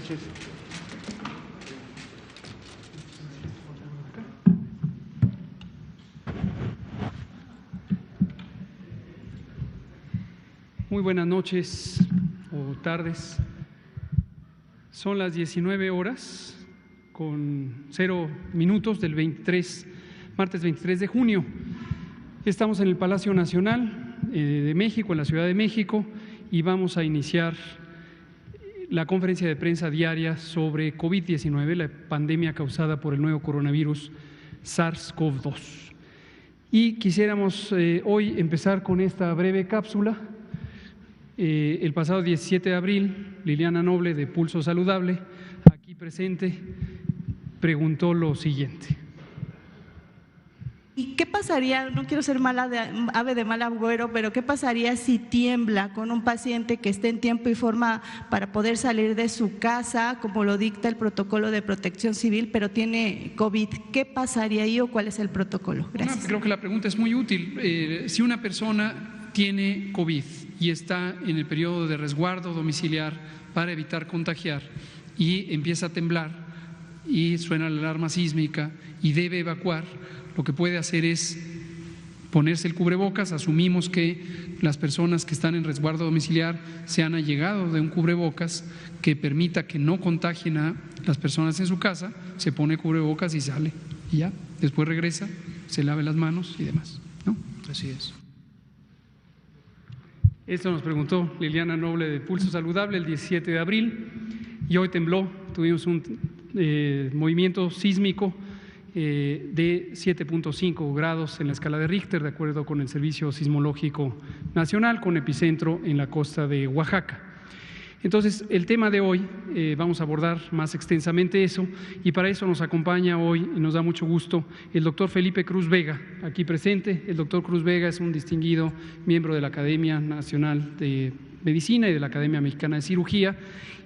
noches. Muy buenas noches o tardes. Son las 19 horas con 0 minutos del martes 23 de junio. Estamos en el Palacio Nacional de México, en la Ciudad de México, y vamos a iniciar la conferencia de prensa diaria sobre COVID-19, la pandemia causada por el nuevo coronavirus SARS-CoV-2. Y quisiéramos hoy empezar con esta breve cápsula. El pasado 17 de abril, Liliana Noble, de Pulso Saludable, aquí presente, preguntó lo siguiente. ¿Y qué pasaría, no quiero ser ave de mal agüero, pero qué pasaría si tiembla con un paciente que esté en tiempo y forma para poder salir de su casa, como lo dicta el protocolo de protección civil, pero tiene COVID? ¿Qué pasaría ahí o cuál es el protocolo? Gracias. Creo que la pregunta es muy útil. Si una persona tiene COVID y está en el periodo de resguardo domiciliar para evitar contagiar y empieza a temblar y suena la alarma sísmica y debe evacuar, lo que puede hacer es ponerse el cubrebocas. Asumimos que las personas que están en resguardo domiciliar se han allegado de un cubrebocas que permita que no contagien a las personas en su casa, se pone cubrebocas y sale y ya, después regresa, se lave las manos y demás, ¿no? Así es. Esto nos preguntó Liliana Noble de Pulso Saludable el 17 de abril y hoy tembló, tuvimos un movimiento sísmico de 7.5 grados en la escala de Richter, de acuerdo con el Servicio Sismológico Nacional, con epicentro en la costa de Oaxaca. Entonces, el tema de hoy, vamos a abordar más extensamente eso, y para eso nos acompaña hoy, y nos da mucho gusto, el doctor Felipe Cruz Vega, aquí presente. El doctor Cruz Vega es un distinguido miembro de la Academia Nacional de Medicina y de la Academia Mexicana de Cirugía,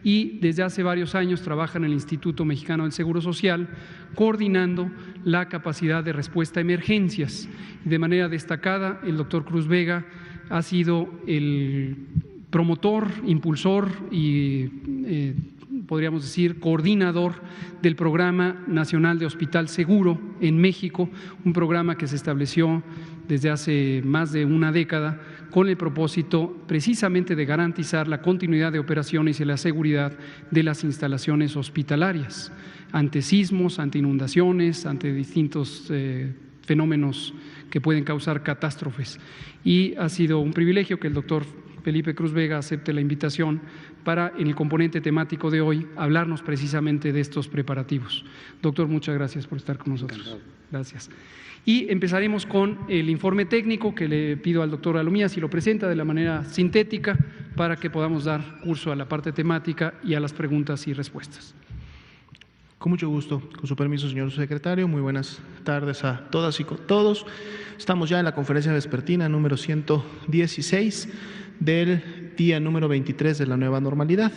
y desde hace varios años trabaja en el Instituto Mexicano del Seguro Social, coordinando la capacidad de respuesta a emergencias. De manera destacada, el doctor Cruz Vega ha sido el promotor, impulsor y podríamos decir coordinador del Programa Nacional de Hospital Seguro en México, un programa que se estableció desde hace más de una década con el propósito precisamente de garantizar la continuidad de operaciones y la seguridad de las instalaciones hospitalarias ante sismos, ante inundaciones, ante distintos fenómenos que pueden causar catástrofes. Y ha sido un privilegio que el doctor Felipe Cruz Vega acepte la invitación para, en el componente temático de hoy, hablarnos precisamente de estos preparativos. Doctor, muchas gracias por estar con nosotros. Encantado. Gracias. Y empezaremos con el informe técnico que le pido al doctor Alomía si lo presenta de la manera sintética para que podamos dar curso a la parte temática y a las preguntas y respuestas. Con mucho gusto, con su permiso, señor secretario. Muy buenas tardes a todas y todos. Estamos ya en la conferencia vespertina número 116 del día número 23 de la nueva normalidad.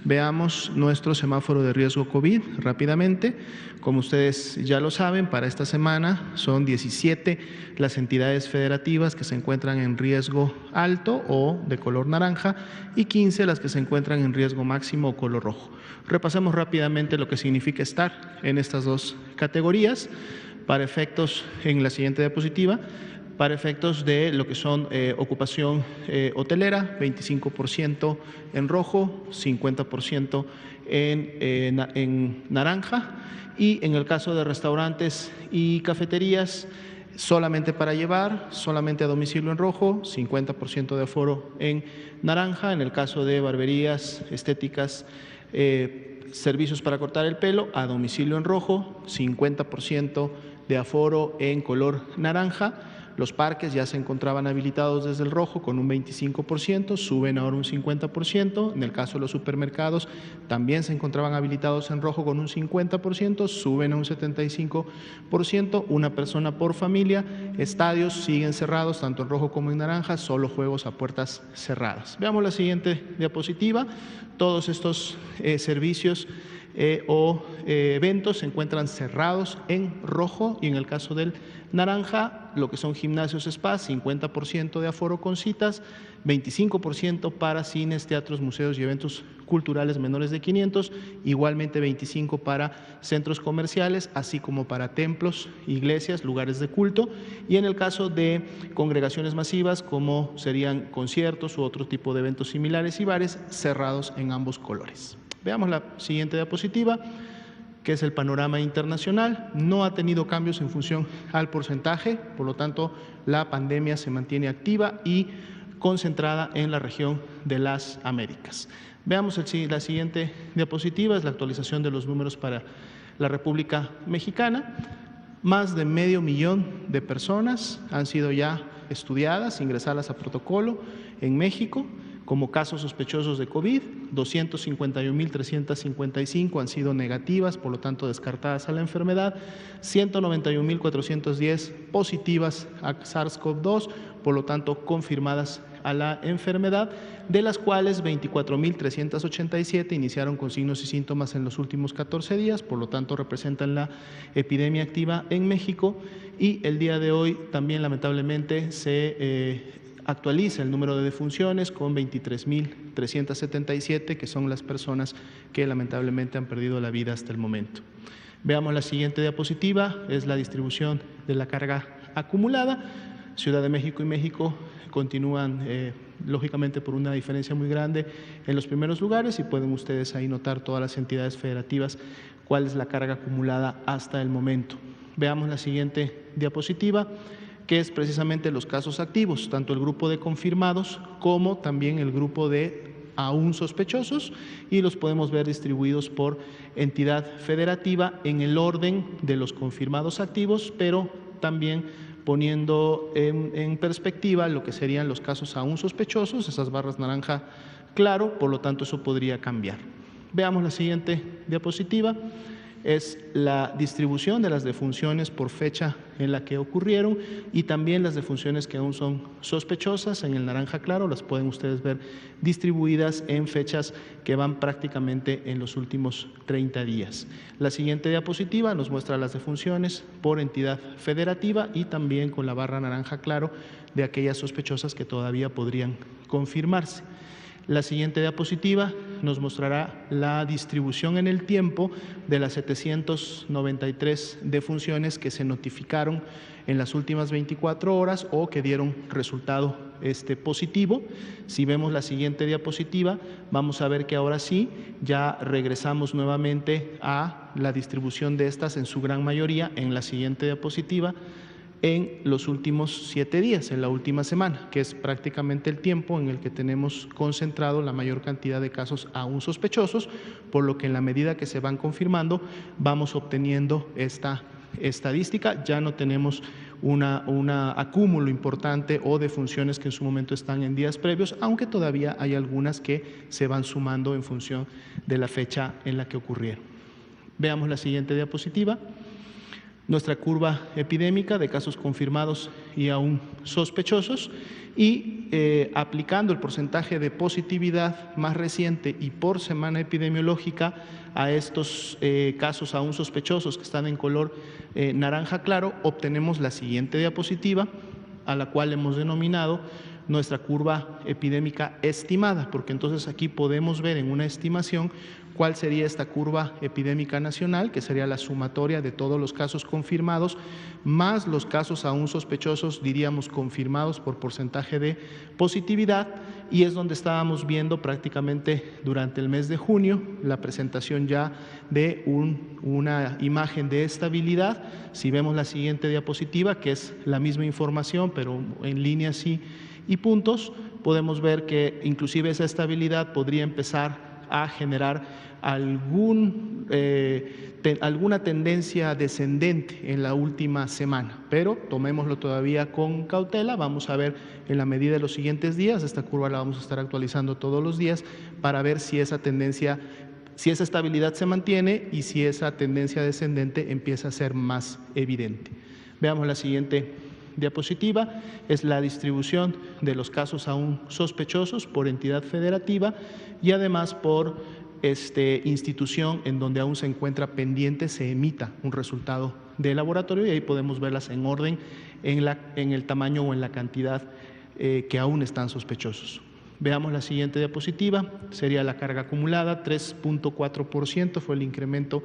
Veamos nuestro semáforo de riesgo COVID rápidamente. Como ustedes ya lo saben, para esta semana son 17 las entidades federativas que se encuentran en riesgo alto o de color naranja y 15 las que se encuentran en riesgo máximo o color rojo. Repasemos rápidamente lo que significa estar en estas dos categorías para efectos en la siguiente diapositiva. Para efectos de lo que son ocupación hotelera, 25% en rojo, 50% en naranja, y en el caso de restaurantes y cafeterías, solamente para llevar, solamente a domicilio en rojo, 50% de aforo en naranja. En el caso de barberías, estéticas, servicios para cortar el pelo, a domicilio en rojo, 50% de aforo en color naranja. Los parques ya se encontraban habilitados desde el rojo con un 25%, suben ahora un 50%. En el caso de los supermercados también se encontraban habilitados en rojo con un 50%, suben a un 75%, una persona por familia. Estadios siguen cerrados tanto en rojo como en naranja, solo juegos a puertas cerradas. Veamos la siguiente diapositiva. Todos estos servicios o eventos se encuentran cerrados en rojo, y en el caso del naranja, lo que son gimnasios, spas, 50% de aforo con citas, 25% para cines, teatros, museos y eventos culturales menores de 500, igualmente 25% para centros comerciales, así como para templos, iglesias, lugares de culto, y en el caso de congregaciones masivas, como serían conciertos u otro tipo de eventos similares y bares, cerrados en ambos colores. Veamos la siguiente diapositiva, que es el panorama internacional. No ha tenido cambios en función al porcentaje, por lo tanto, la pandemia se mantiene activa y concentrada en la región de las Américas. Veamos la siguiente diapositiva, es la actualización de los números para la República Mexicana. Más de 500,000 de personas han sido ya estudiadas, ingresadas a protocolo en México como casos sospechosos de COVID, 251,355 han sido negativas, por lo tanto descartadas a la enfermedad, 191,410 positivas a SARS-CoV-2, por lo tanto confirmadas a la enfermedad, de las cuales 24,387 iniciaron con signos y síntomas en los últimos 14 días, por lo tanto representan la epidemia activa en México, y el día de hoy también lamentablemente se actualiza el número de defunciones con 23,377, que son las personas que lamentablemente han perdido la vida hasta el momento. Veamos la siguiente diapositiva, es la distribución de la carga acumulada. Ciudad de México y México continúan lógicamente por una diferencia muy grande en los primeros lugares, y pueden ustedes ahí notar todas las entidades federativas cuál es la carga acumulada hasta el momento. Veamos la siguiente diapositiva, que es precisamente los casos activos, tanto el grupo de confirmados como también el grupo de aún sospechosos, y los podemos ver distribuidos por entidad federativa en el orden de los confirmados activos, pero también poniendo en perspectiva lo que serían los casos aún sospechosos, esas barras naranja claro, por lo tanto eso podría cambiar. Veamos la siguiente diapositiva. Es la distribución de las defunciones por fecha en la que ocurrieron, y también las defunciones que aún son sospechosas. En el naranja claro las pueden ustedes ver distribuidas en fechas que van prácticamente en los últimos 30 días. La siguiente diapositiva nos muestra las defunciones por entidad federativa, y también con la barra naranja claro de aquellas sospechosas que todavía podrían confirmarse. La siguiente diapositiva nos mostrará la distribución en el tiempo de las 793 defunciones que se notificaron en las últimas 24 horas o que dieron resultado positivo. Si vemos la siguiente diapositiva, vamos a ver que ahora sí ya regresamos nuevamente a la distribución de estas en su gran mayoría en la siguiente diapositiva, en los últimos 7 días, en la última semana, que es prácticamente el tiempo en el que tenemos concentrado la mayor cantidad de casos aún sospechosos, por lo que en la medida que se van confirmando vamos obteniendo esta estadística. Ya no tenemos un acúmulo importante o de funciones que en su momento están en días previos, aunque todavía hay algunas que se van sumando en función de la fecha en la que ocurrieron. Veamos la siguiente diapositiva. Nuestra curva epidémica de casos confirmados y aún sospechosos, y aplicando el porcentaje de positividad más reciente y por semana epidemiológica a estos casos aún sospechosos que están en color naranja claro, obtenemos la siguiente diapositiva, a la cual hemos denominado nuestra curva epidémica estimada, porque entonces aquí podemos ver en una estimación cuál sería esta curva epidémica nacional, que sería la sumatoria de todos los casos confirmados más los casos aún sospechosos, diríamos confirmados por porcentaje de positividad, y es donde estábamos viendo prácticamente durante el mes de junio la presentación ya de una imagen de estabilidad. Si vemos la siguiente diapositiva, que es la misma información pero en líneas y puntos, podemos ver que inclusive esa estabilidad podría empezar a generar alguna tendencia descendente en la última semana, pero tomémoslo todavía con cautela. Vamos a ver en la medida de los siguientes días, esta curva la vamos a estar actualizando todos los días para ver si esa tendencia, si esa estabilidad se mantiene y si esa tendencia descendente empieza a ser más evidente. Veamos la siguiente diapositiva, es la distribución de los casos aún sospechosos por entidad federativa y además por institución en donde aún se encuentra pendiente se emita un resultado de laboratorio, y ahí podemos verlas en orden en el tamaño o en la cantidad que aún están sospechosos. Veamos la siguiente diapositiva, sería la carga acumulada, 3.4% fue el incremento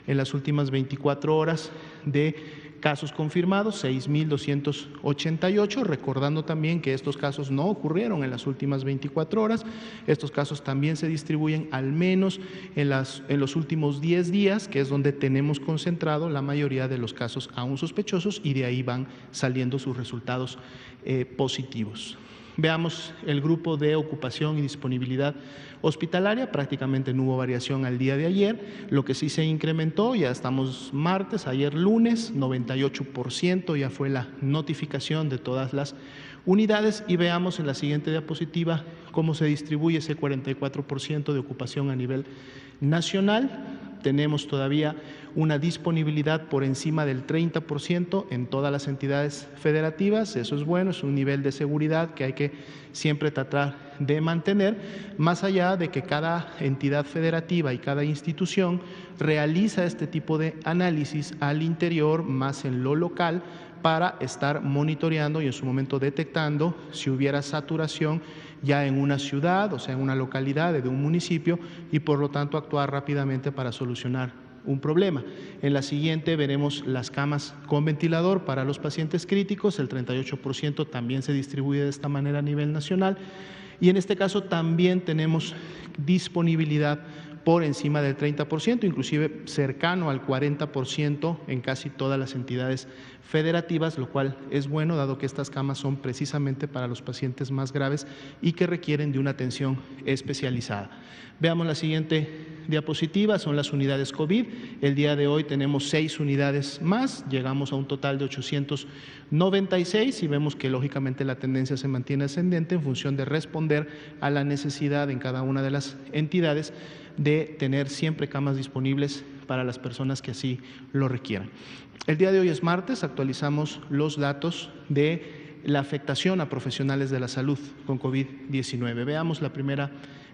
en las últimas 24 horas de casos confirmados, 6.288, recordando también que estos casos no ocurrieron en las últimas 24 horas, estos casos también se distribuyen al menos en los últimos 10 días, que es donde tenemos concentrado la mayoría de los casos aún sospechosos, y de ahí van saliendo sus resultados positivos. Veamos el grupo de ocupación y disponibilidad hospitalaria, prácticamente no hubo variación al día de ayer, lo que sí se incrementó, ya estamos martes, ayer lunes, 98% ya fue la notificación de todas las unidades, y veamos en la siguiente diapositiva cómo se distribuye ese 44% de ocupación a nivel nacional. Tenemos todavía una disponibilidad por encima del 30% en todas las entidades federativas, eso es bueno, es un nivel de seguridad que hay que siempre tratar de mantener, más allá de que cada entidad federativa y cada institución realiza este tipo de análisis al interior, más en lo local, para estar monitoreando y en su momento detectando si hubiera saturación ya en una ciudad, o sea, en una localidad de un municipio, y por lo tanto actuar rápidamente para solucionar un problema. En la siguiente veremos las camas con ventilador para los pacientes críticos, el 38% también se distribuye de esta manera a nivel nacional, y en este caso también tenemos disponibilidad por encima del 30%, inclusive cercano al 40% en casi todas las entidades federativas, lo cual es bueno dado que estas camas son precisamente para los pacientes más graves y que requieren de una atención especializada. Veamos la siguiente diapositiva, son las unidades COVID. El día de hoy tenemos 6 unidades más, llegamos a un total de 896 y vemos que lógicamente la tendencia se mantiene ascendente en función de responder a la necesidad en cada una de las entidades de tener siempre camas disponibles para las personas que así lo requieran. El día de hoy es martes, actualizamos los datos de la afectación a profesionales de la salud con COVID-19. Veamos la primera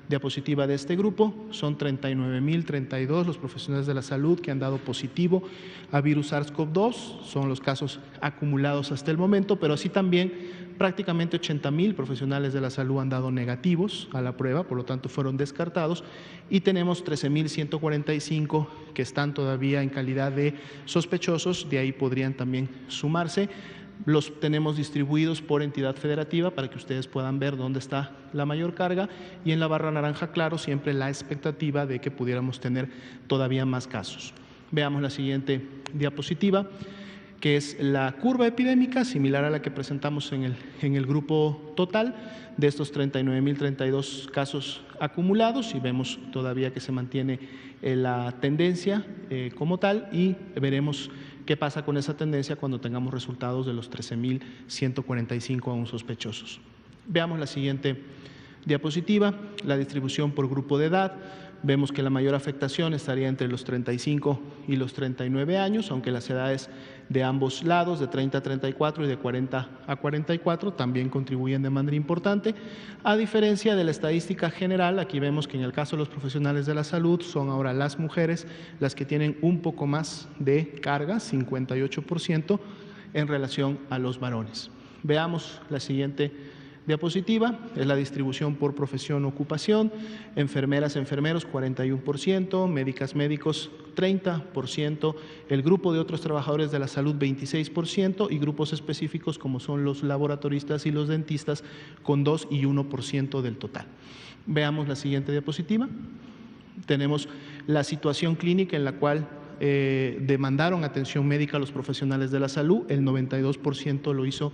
diapositiva de este grupo, son 39.032 los profesionales de la salud que han dado positivo a virus SARS-CoV-2, son los casos acumulados hasta el momento, pero así también prácticamente 80.000 profesionales de la salud han dado negativos a la prueba, por lo tanto fueron descartados, y tenemos 13.145 que están todavía en calidad de sospechosos, de ahí podrían también sumarse. Los tenemos distribuidos por entidad federativa para que ustedes puedan ver dónde está la mayor carga, y en la barra naranja claro siempre la expectativa de que pudiéramos tener todavía más casos. Veamos la siguiente diapositiva, que es la curva epidémica, similar a la que presentamos en el grupo total de estos 39.032 casos acumulados, y vemos todavía que se mantiene la tendencia como tal, y veremos qué pasa con esa tendencia cuando tengamos resultados de los 13.145 aún sospechosos. Veamos la siguiente diapositiva, la distribución por grupo de edad. Vemos que la mayor afectación estaría entre los 35 y los 39 años, aunque las edades de ambos lados, de 30 a 34 y de 40 a 44, también contribuyen de manera importante. A diferencia de la estadística general, aquí vemos que en el caso de los profesionales de la salud son ahora las mujeres las que tienen un poco más de carga, 58%, en relación a los varones. Veamos la siguiente diapositiva, es la distribución por profesión o ocupación, enfermeras, enfermeros 41%, médicas, médicos 30%, el grupo de otros trabajadores de la salud 26% y grupos específicos como son los laboratoristas y los dentistas con 2 y 1% del total. Veamos la siguiente diapositiva, tenemos la situación clínica en la cual demandaron atención médica a los profesionales de la salud, el 92% lo hizo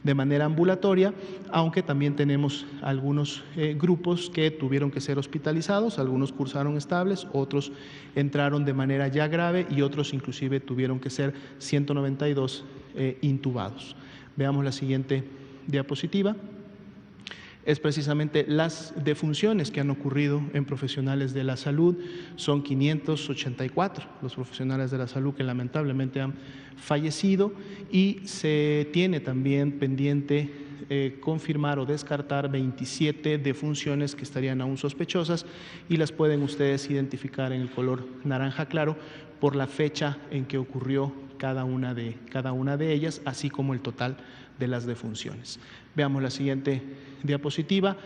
de manera ambulatoria, aunque también tenemos algunos grupos que tuvieron que ser hospitalizados, algunos cursaron estables, otros entraron de manera ya grave y otros inclusive tuvieron que ser 192 intubados. Veamos la siguiente diapositiva. Es precisamente las defunciones que han ocurrido en profesionales de la salud, son 584 los profesionales de la salud que lamentablemente han fallecido, y se tiene también pendiente confirmar o descartar 27 defunciones que estarían aún sospechosas y las pueden ustedes identificar en el color naranja claro por la fecha en que ocurrió cada una de ellas, así como el total de las defunciones. Veamos la siguiente diapositiva.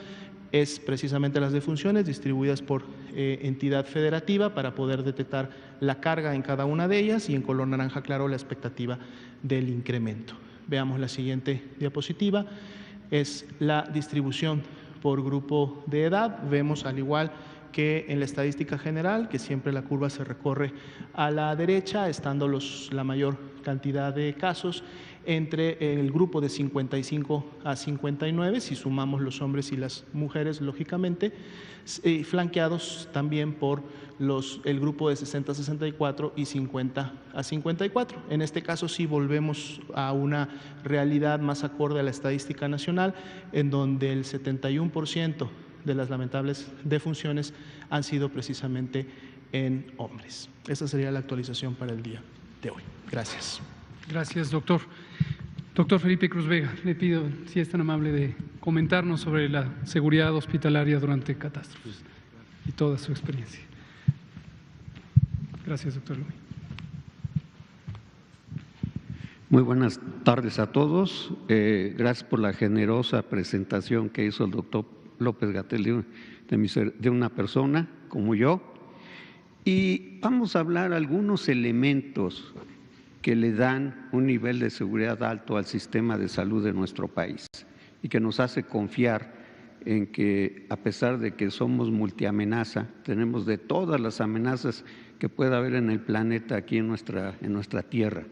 Es precisamente las defunciones distribuidas por entidad federativa para poder detectar la carga en cada una de ellas y en color naranja claro la expectativa del incremento. Veamos la siguiente diapositiva. Es la distribución por grupo de edad. Vemos, al igual que en la estadística general, que siempre la curva se recorre a la derecha, estando la mayor cantidad de casos entre el grupo de 55 a 59, si sumamos los hombres y las mujeres, lógicamente, flanqueados también por el grupo de 60 a 64 y 50 a 54. En este caso sí volvemos a una realidad más acorde a la estadística nacional, en donde el 71% de las lamentables defunciones han sido precisamente en hombres. Esa sería la actualización para el día de hoy. Gracias. Gracias, doctor. Doctor Felipe Cruz Vega, le pido si es tan amable de comentarnos sobre la seguridad hospitalaria durante catástrofes y toda su experiencia. Gracias, doctor Luis. Muy buenas tardes a todos. Gracias por la generosa presentación que hizo el doctor López-Gatell de una persona como yo. Y vamos a hablar algunos elementos que le dan un nivel de seguridad alto al sistema de salud de nuestro país y que nos hace confiar en que, a pesar de que somos multiamenaza, tenemos de todas las amenazas que pueda haber en el planeta aquí en nuestra tierra.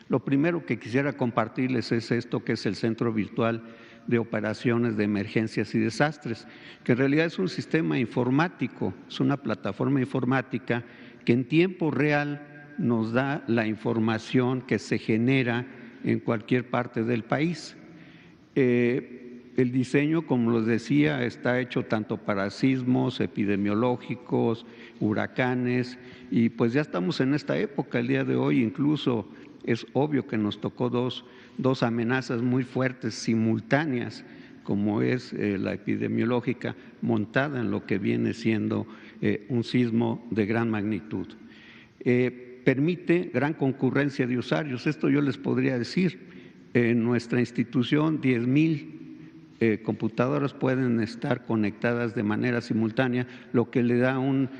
Lo primero que quisiera compartirles es esto, que es el Centro Virtual de Operaciones de Emergencias y Desastres, que en realidad es un sistema informático, es una plataforma informática que en tiempo real nos da la información que se genera en cualquier parte del país. El diseño, como les decía, está hecho tanto para sismos, epidemiológicos, huracanes, y pues ya estamos en esta época, el día de hoy incluso es obvio que nos tocó dos amenazas muy fuertes simultáneas, como es la epidemiológica montada en lo que viene siendo un sismo de gran magnitud. Permite gran concurrencia de usuarios. Esto yo les podría decir, en nuestra institución 10,000 computadoras pueden estar conectadas de manera simultánea, lo que le da una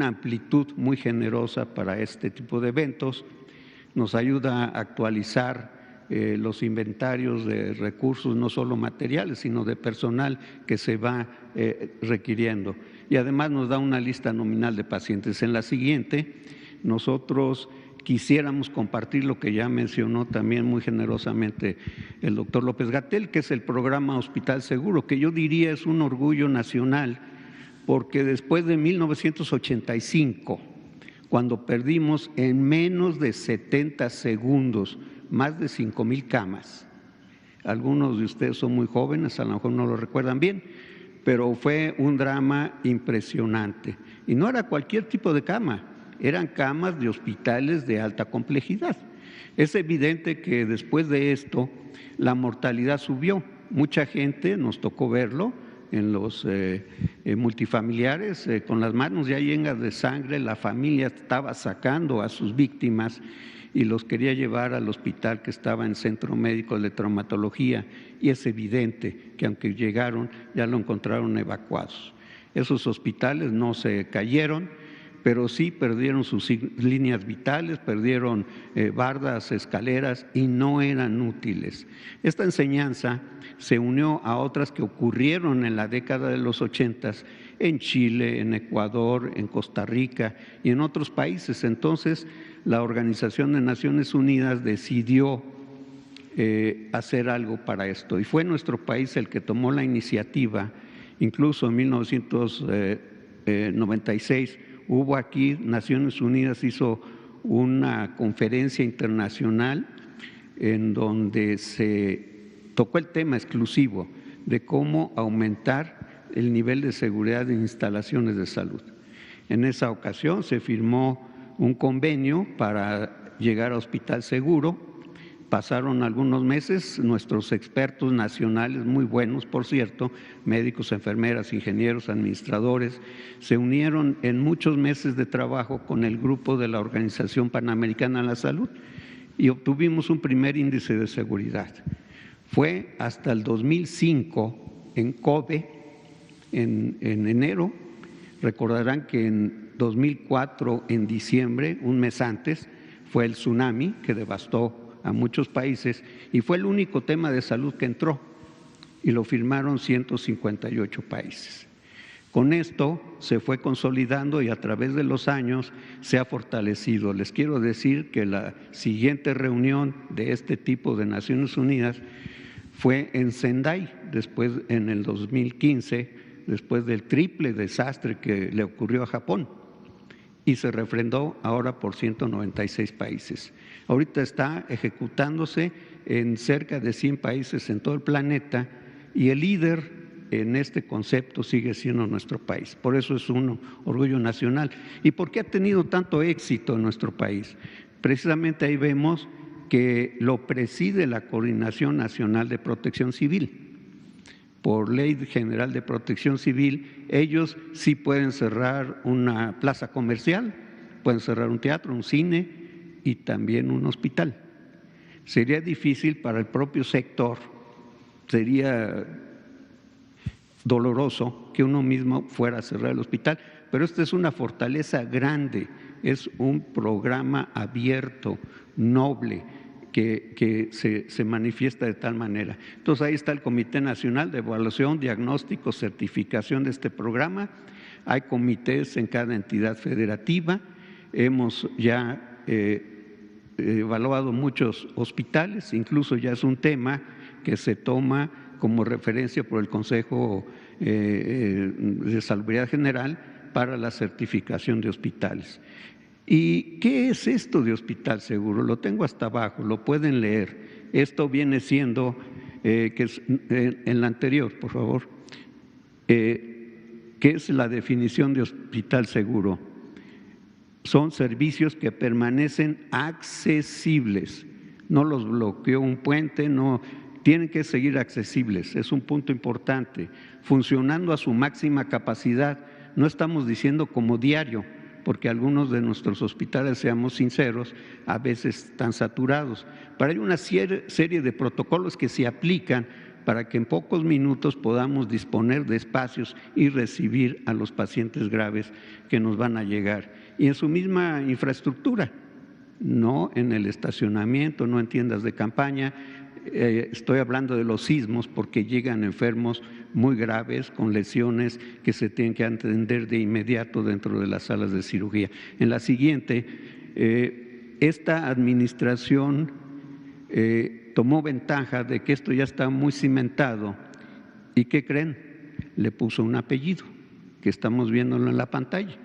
amplitud muy generosa para este tipo de eventos. Nos ayuda a actualizar los inventarios de recursos, no solo materiales, sino de personal que se va requiriendo. Y además nos da una lista nominal de pacientes. En la siguiente, nosotros quisiéramos compartir lo que ya mencionó también muy generosamente el doctor López-Gatell, que es el programa Hospital Seguro, que yo diría es un orgullo nacional, porque después de 1985, cuando perdimos en menos de 70 segundos más de 5,000 camas, algunos de ustedes son muy jóvenes, a lo mejor no lo recuerdan bien, pero fue un drama impresionante. Y no era cualquier tipo de cama, eran camas de hospitales de alta complejidad. Es evidente que después de esto la mortalidad subió. Mucha gente, nos tocó verlo en los multifamiliares, con las manos ya llenas de sangre, la familia estaba sacando a sus víctimas y los quería llevar al hospital que estaba en Centro Médico de Traumatología, y es evidente que aunque llegaron ya lo encontraron evacuados. Esos hospitales no se cayeron, pero sí perdieron sus líneas vitales, perdieron bardas, escaleras, y no eran útiles. Esta enseñanza se unió a otras que ocurrieron en la década de los 80 en Chile, en Ecuador, en Costa Rica y en otros países. Entonces, la Organización de Naciones Unidas decidió hacer algo para esto, y fue nuestro país el que tomó la iniciativa. Incluso en 1996 hubo aquí, Naciones Unidas hizo una conferencia internacional en donde se tocó el tema exclusivo de cómo aumentar el nivel de seguridad en instalaciones de salud. En esa ocasión se firmó un convenio para llegar a Hospital Seguro, Pasaron algunos meses, nuestros expertos nacionales, muy buenos por cierto, médicos, enfermeras, ingenieros, administradores, se unieron en muchos meses de trabajo con el grupo de la Organización Panamericana de la Salud y obtuvimos un primer índice de seguridad. Fue hasta el 2005 en Kobe, en enero. Recordarán que en 2004, en diciembre, un mes antes, fue el tsunami que devastó a muchos países y fue el único tema de salud que entró y lo firmaron 158 países. Con esto se fue consolidando y a través de los años se ha fortalecido. Les quiero decir que la siguiente reunión de este tipo de Naciones Unidas fue en Sendai, después en el 2015, después del triple desastre que le ocurrió a Japón, y se refrendó ahora por 196 países. Ahorita está ejecutándose en cerca de 100 países en todo el planeta y el líder en este concepto sigue siendo nuestro país. Por eso es un orgullo nacional. ¿Y por qué ha tenido tanto éxito en nuestro país? Precisamente ahí vemos que lo preside la Coordinación Nacional de Protección Civil. Por Ley General de Protección Civil, ellos sí pueden cerrar una plaza comercial, pueden cerrar un teatro, un cine y también un hospital. Sería difícil para el propio sector, sería doloroso que uno mismo fuera a cerrar el hospital, pero esta es una fortaleza grande, es un programa abierto, noble, que se manifiesta de tal manera. Entonces ahí está el Comité Nacional de Evaluación, Diagnóstico, Certificación de este programa. Hay comités en cada entidad federativa. Hemos ya evaluado muchos hospitales, incluso ya es un tema que se toma como referencia por el Consejo de Salubridad General para la certificación de hospitales. ¿Y qué es esto de hospital seguro? Lo tengo hasta abajo, lo pueden leer. Esto viene siendo, que es, en la anterior, por favor, ¿qué es la definición de hospital seguro? Son servicios que permanecen accesibles, no los bloqueó un puente, no, tienen que seguir accesibles, es un punto importante, funcionando a su máxima capacidad. No estamos diciendo como diario, porque algunos de nuestros hospitales, seamos sinceros, a veces están saturados. Pero hay una serie de protocolos que se aplican para que en pocos minutos podamos disponer de espacios y recibir a los pacientes graves que nos van a llegar. Y en su misma infraestructura, no en el estacionamiento, no en tiendas de campaña. Estoy hablando de los sismos porque llegan enfermos muy graves con lesiones que se tienen que atender de inmediato dentro de las salas de cirugía. En la siguiente, esta administración tomó ventaja de que esto ya está muy cimentado y ¿qué creen? Le puso un apellido que estamos viéndolo en la pantalla,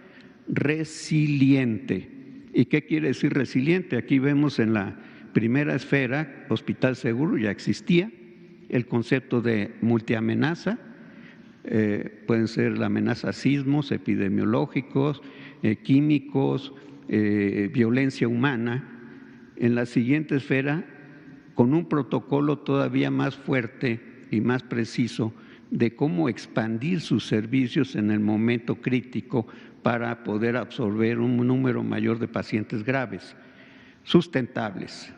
resiliente. ¿Y qué quiere decir resiliente? Aquí vemos en la primera esfera, hospital seguro, ya existía, el concepto de multiamenaza, pueden ser la amenaza sismos, epidemiológicos, químicos, violencia humana. En la siguiente esfera, con un protocolo todavía más fuerte y más preciso de cómo expandir sus servicios en el momento crítico para poder absorber un número mayor de pacientes graves, sustentables.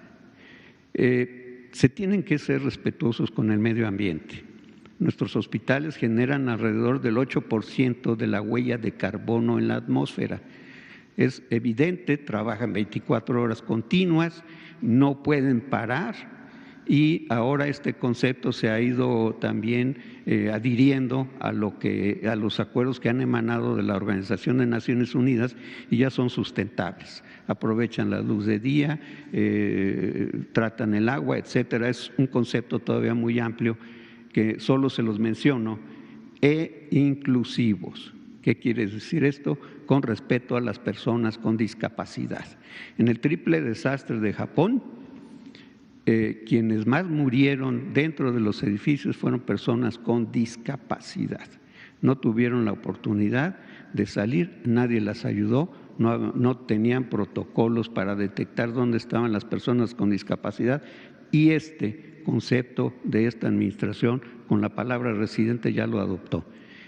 Se tienen que ser respetuosos con el medio ambiente. Nuestros hospitales generan alrededor del 8% de la huella de carbono en la atmósfera. Es evidente, trabajan 24 horas continuas, no pueden parar y ahora este concepto se ha ido también adhiriendo a los acuerdos que han emanado de la Organización de Naciones Unidas y ya son sustentables. Aprovechan la luz de día, tratan el agua, etcétera. Es un concepto todavía muy amplio que solo se los menciono, e inclusivos. ¿Qué quiere decir esto? Con respeto a las personas con discapacidad. En el triple desastre de Japón, quienes más murieron dentro de los edificios fueron personas con discapacidad. No tuvieron la oportunidad de salir, nadie las ayudó, no tenían protocolos para detectar dónde estaban las personas con discapacidad y este concepto de esta administración con la palabra residente ya lo adoptó.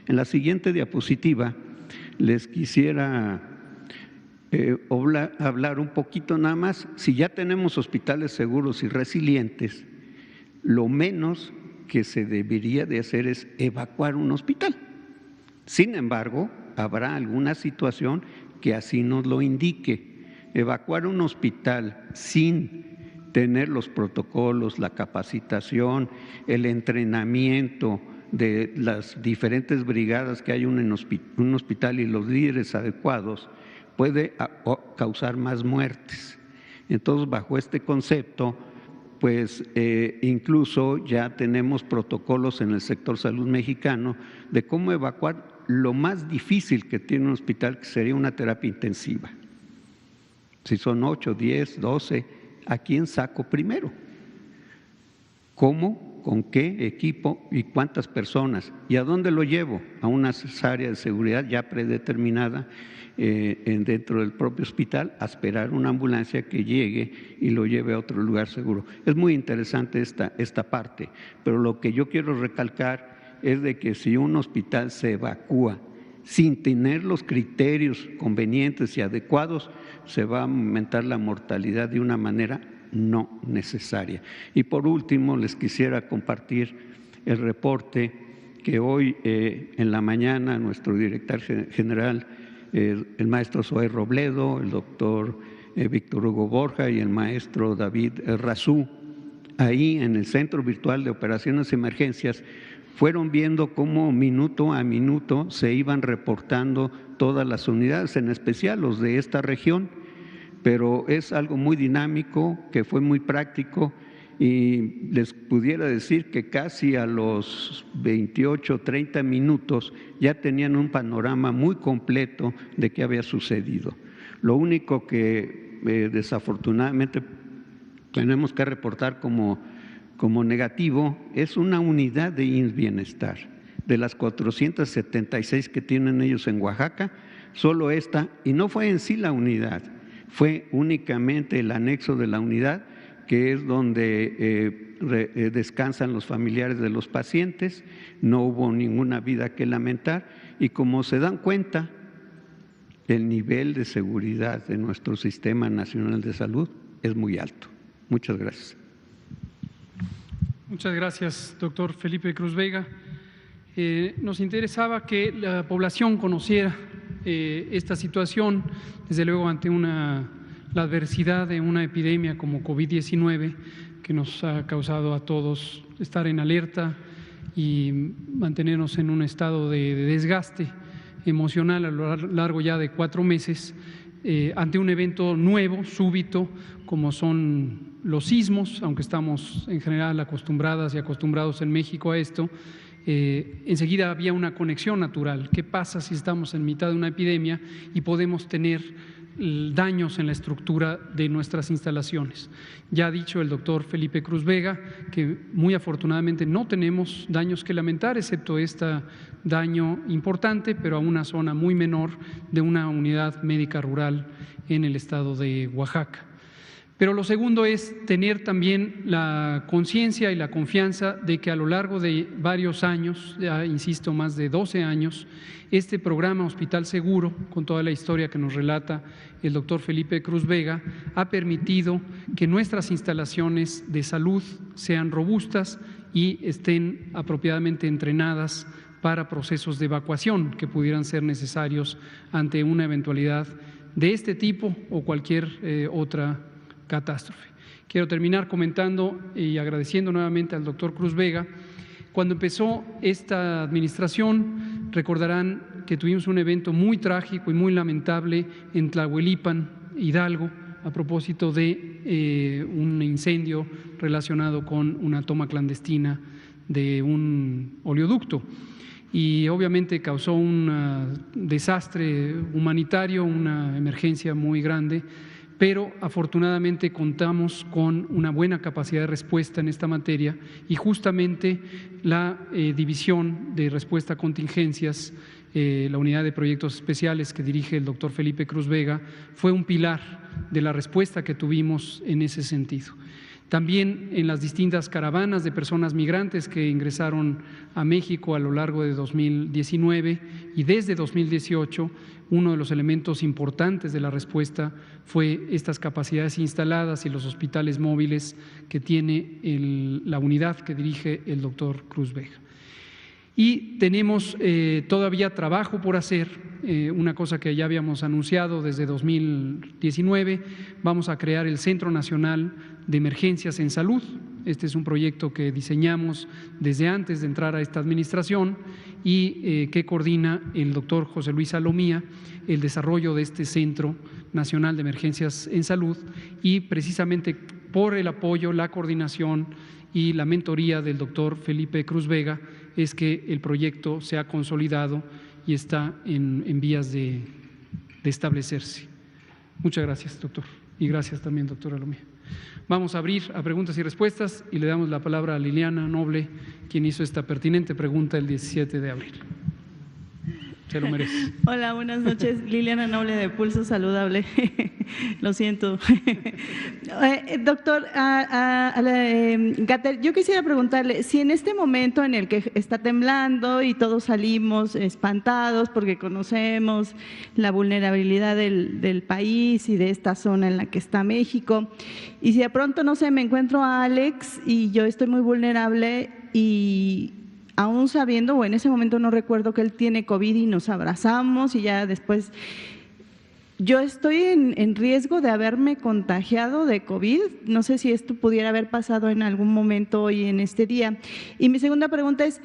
En la siguiente diapositiva les quisiera hablar un poquito nada más. Si ya tenemos hospitales seguros y resilientes, lo menos que se debería de hacer es evacuar un hospital. Sin embargo, habrá alguna situación que así nos lo indique. Evacuar un hospital sin tener los protocolos, la capacitación, el entrenamiento de las diferentes brigadas que hay en un hospital y los líderes adecuados, puede causar más muertes. Entonces, bajo este concepto, pues incluso ya tenemos protocolos en el sector salud mexicano de cómo evacuar lo más difícil que tiene un hospital, que sería una terapia intensiva. Si son 8, 10, 12, ¿a quién saco primero? ¿Cómo? ¿Con qué equipo y cuántas personas? ¿Y a dónde lo llevo? A una área de seguridad ya predeterminada dentro del propio hospital, a esperar una ambulancia que llegue y lo lleve a otro lugar seguro. Es muy interesante esta parte, pero lo que yo quiero recalcar es de que si un hospital se evacúa sin tener los criterios convenientes y adecuados, se va a aumentar la mortalidad de una manera no necesaria. Y por último, les quisiera compartir el reporte que hoy en la mañana nuestro director general, el maestro Zoé Robledo, el doctor Víctor Hugo Borja y el maestro David Razú, ahí en el Centro Virtual de Operaciones y Emergencias, fueron viendo cómo minuto a minuto se iban reportando todas las unidades, en especial los de esta región, pero es algo muy dinámico, que fue muy práctico, y les pudiera decir que casi a los 28, 30 minutos ya tenían un panorama muy completo de qué había sucedido. Lo único que desafortunadamente tenemos que reportar como negativo es una unidad de IMSS Bienestar. De las 476 que tienen ellos en Oaxaca, solo esta, y no fue en sí la unidad, fue únicamente el anexo de la unidad, que es donde descansan los familiares de los pacientes. No hubo ninguna vida que lamentar, y como se dan cuenta, el nivel de seguridad de nuestro Sistema Nacional de Salud es muy alto. Muchas gracias. Muchas gracias, doctor Felipe Cruz Vega. Nos interesaba que la población conociera esta situación, desde luego ante la adversidad de una epidemia como COVID-19, que nos ha causado a todos estar en alerta y mantenernos en un estado de desgaste emocional a lo largo ya de 4 meses, ante un evento nuevo, súbito, como son los sismos, aunque estamos en general acostumbradas y acostumbrados en México a esto. Enseguida había una conexión natural. ¿Qué pasa si estamos en mitad de una epidemia y podemos tener daños en la estructura de nuestras instalaciones? Ya ha dicho el doctor Felipe Cruz Vega que muy afortunadamente no tenemos daños que lamentar, excepto este daño importante, pero a una zona muy menor de una unidad médica rural en el estado de Oaxaca. Pero lo segundo es tener también la conciencia y la confianza de que a lo largo de varios años, ya insisto, más de 12 años, este programa Hospital Seguro, con toda la historia que nos relata el doctor Felipe Cruz Vega, ha permitido que nuestras instalaciones de salud sean robustas y estén apropiadamente entrenadas para procesos de evacuación que pudieran ser necesarios ante una eventualidad de este tipo o cualquier otra catástrofe. Quiero terminar comentando y agradeciendo nuevamente al doctor Cruz Vega. Cuando empezó esta administración, recordarán que tuvimos un evento muy trágico y muy lamentable en Tlahuelipan, Hidalgo, a propósito de un incendio relacionado con una toma clandestina de un oleoducto. Y obviamente causó un desastre humanitario, una emergencia muy grande, pero afortunadamente contamos con una buena capacidad de respuesta en esta materia, y justamente la División de Respuesta a Contingencias, la Unidad de Proyectos Especiales que dirige el doctor Felipe Cruz Vega, fue un pilar de la respuesta que tuvimos en ese sentido. También en las distintas caravanas de personas migrantes que ingresaron a México a lo largo de 2019 y desde 2018, uno de los elementos importantes de la respuesta fue estas capacidades instaladas y los hospitales móviles que tiene la unidad que dirige el doctor Cruz Vega. Y tenemos todavía trabajo por hacer, una cosa que ya habíamos anunciado desde 2019, vamos a crear el Centro Nacional de Emergencias en Salud. Este es un proyecto que diseñamos desde antes de entrar a esta administración y que coordina el doctor José Luis Salomía, el desarrollo de este Centro Nacional de Emergencias en Salud, y precisamente por el apoyo, la coordinación y la mentoría del doctor Felipe Cruz Vega es que el proyecto se ha consolidado y está en vías de establecerse. Muchas gracias, doctor, y gracias también, doctora Lomía. Vamos a abrir a preguntas y respuestas y le damos la palabra a Liliana Noble, quien hizo esta pertinente pregunta el 17 de abril. Se lo merece. Hola, buenas noches. Liliana Noble de Pulso Saludable. Lo siento. Doctor Gatell, yo quisiera preguntarle si en este momento en el que está temblando y todos salimos espantados porque conocemos la vulnerabilidad del país y de esta zona en la que está México, y si de pronto, no sé, me encuentro a Alex y yo estoy muy vulnerable y aún sabiendo, o en ese momento no recuerdo que él tiene COVID y nos abrazamos y ya después, yo estoy en riesgo de haberme contagiado de COVID. No sé si esto pudiera haber pasado en algún momento hoy en este día. Y mi segunda pregunta es,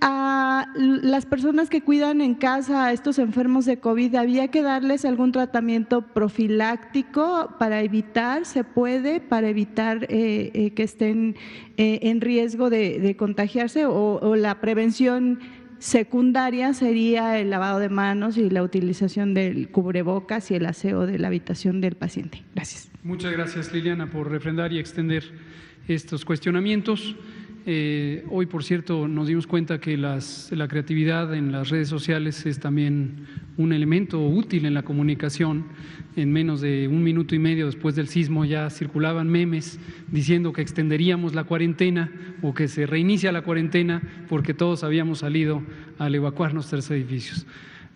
a las personas que cuidan en casa a estos enfermos de COVID, ¿había que darles algún tratamiento profiláctico para evitar, se puede, para evitar que estén en riesgo de contagiarse, o la prevención secundaria sería el lavado de manos y la utilización del cubrebocas y el aseo de la habitación del paciente? Gracias. Muchas gracias, Liliana, por refrendar y extender estos cuestionamientos. Hoy, por cierto, nos dimos cuenta que la creatividad en las redes sociales es también un elemento útil en la comunicación. En menos de 1 minuto y medio después del sismo ya circulaban memes diciendo que extenderíamos la cuarentena o que se reinicia la cuarentena porque todos habíamos salido al evacuar nuestros edificios.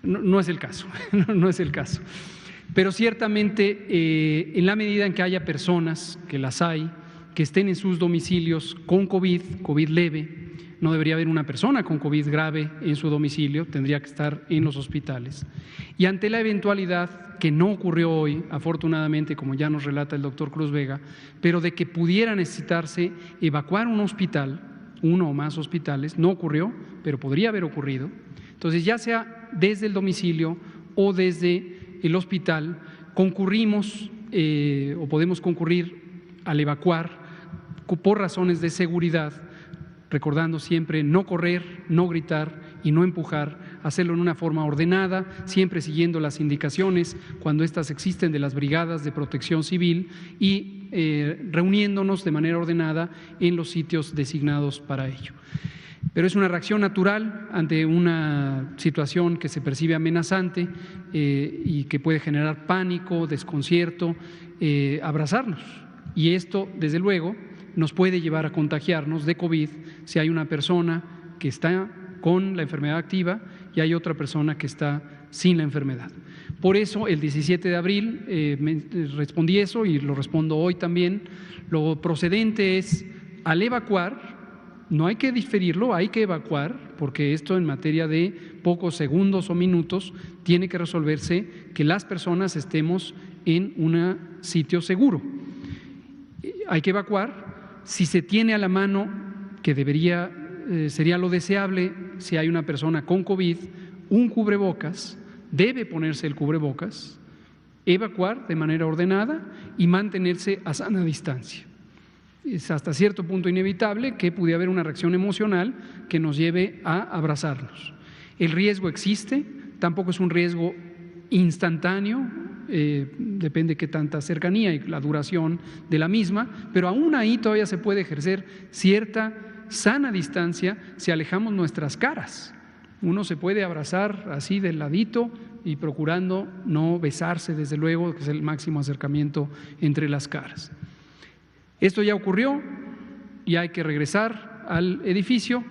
No es el caso, no es el caso. Pero ciertamente, en la medida en que haya personas, que las hay, que estén en sus domicilios con COVID leve, no debería haber una persona con COVID grave en su domicilio, tendría que estar en los hospitales. Y ante la eventualidad, que no ocurrió hoy, afortunadamente, como ya nos relata el doctor Cruz Vega, pero de que pudiera necesitarse evacuar un hospital, uno o más hospitales, no ocurrió, pero podría haber ocurrido. Entonces, ya sea desde el domicilio o desde el hospital, concurrimos o podemos concurrir al evacuar por razones de seguridad, recordando siempre no correr, no gritar y no empujar, hacerlo en una forma ordenada, siempre siguiendo las indicaciones cuando éstas existen de las brigadas de protección civil y reuniéndonos de manera ordenada en los sitios designados para ello. Pero es una reacción natural ante una situación que se percibe amenazante y que puede generar pánico, desconcierto, abrazarnos. Y esto, desde luego, nos puede llevar a contagiarnos de COVID si hay una persona que está con la enfermedad activa y hay otra persona que está sin la enfermedad. Por eso, el 17 de abril respondí eso y lo respondo hoy también. Lo procedente es, al evacuar, no hay que diferirlo, hay que evacuar, porque esto en materia de pocos segundos o minutos tiene que resolverse que las personas estemos en un sitio seguro. Hay que evacuar. Si se tiene a la mano, que sería lo deseable si hay una persona con COVID, un cubrebocas, debe ponerse el cubrebocas, evacuar de manera ordenada y mantenerse a sana distancia. Es hasta cierto punto inevitable que pudiera haber una reacción emocional que nos lleve a abrazarnos. El riesgo existe, tampoco es un riesgo instantáneo, depende qué tanta cercanía y la duración de la misma, pero aún ahí todavía se puede ejercer cierta sana distancia si alejamos nuestras caras. Uno se puede abrazar así del ladito y procurando no besarse, desde luego, que es el máximo acercamiento entre las caras. Esto ya ocurrió y hay que regresar al edificio.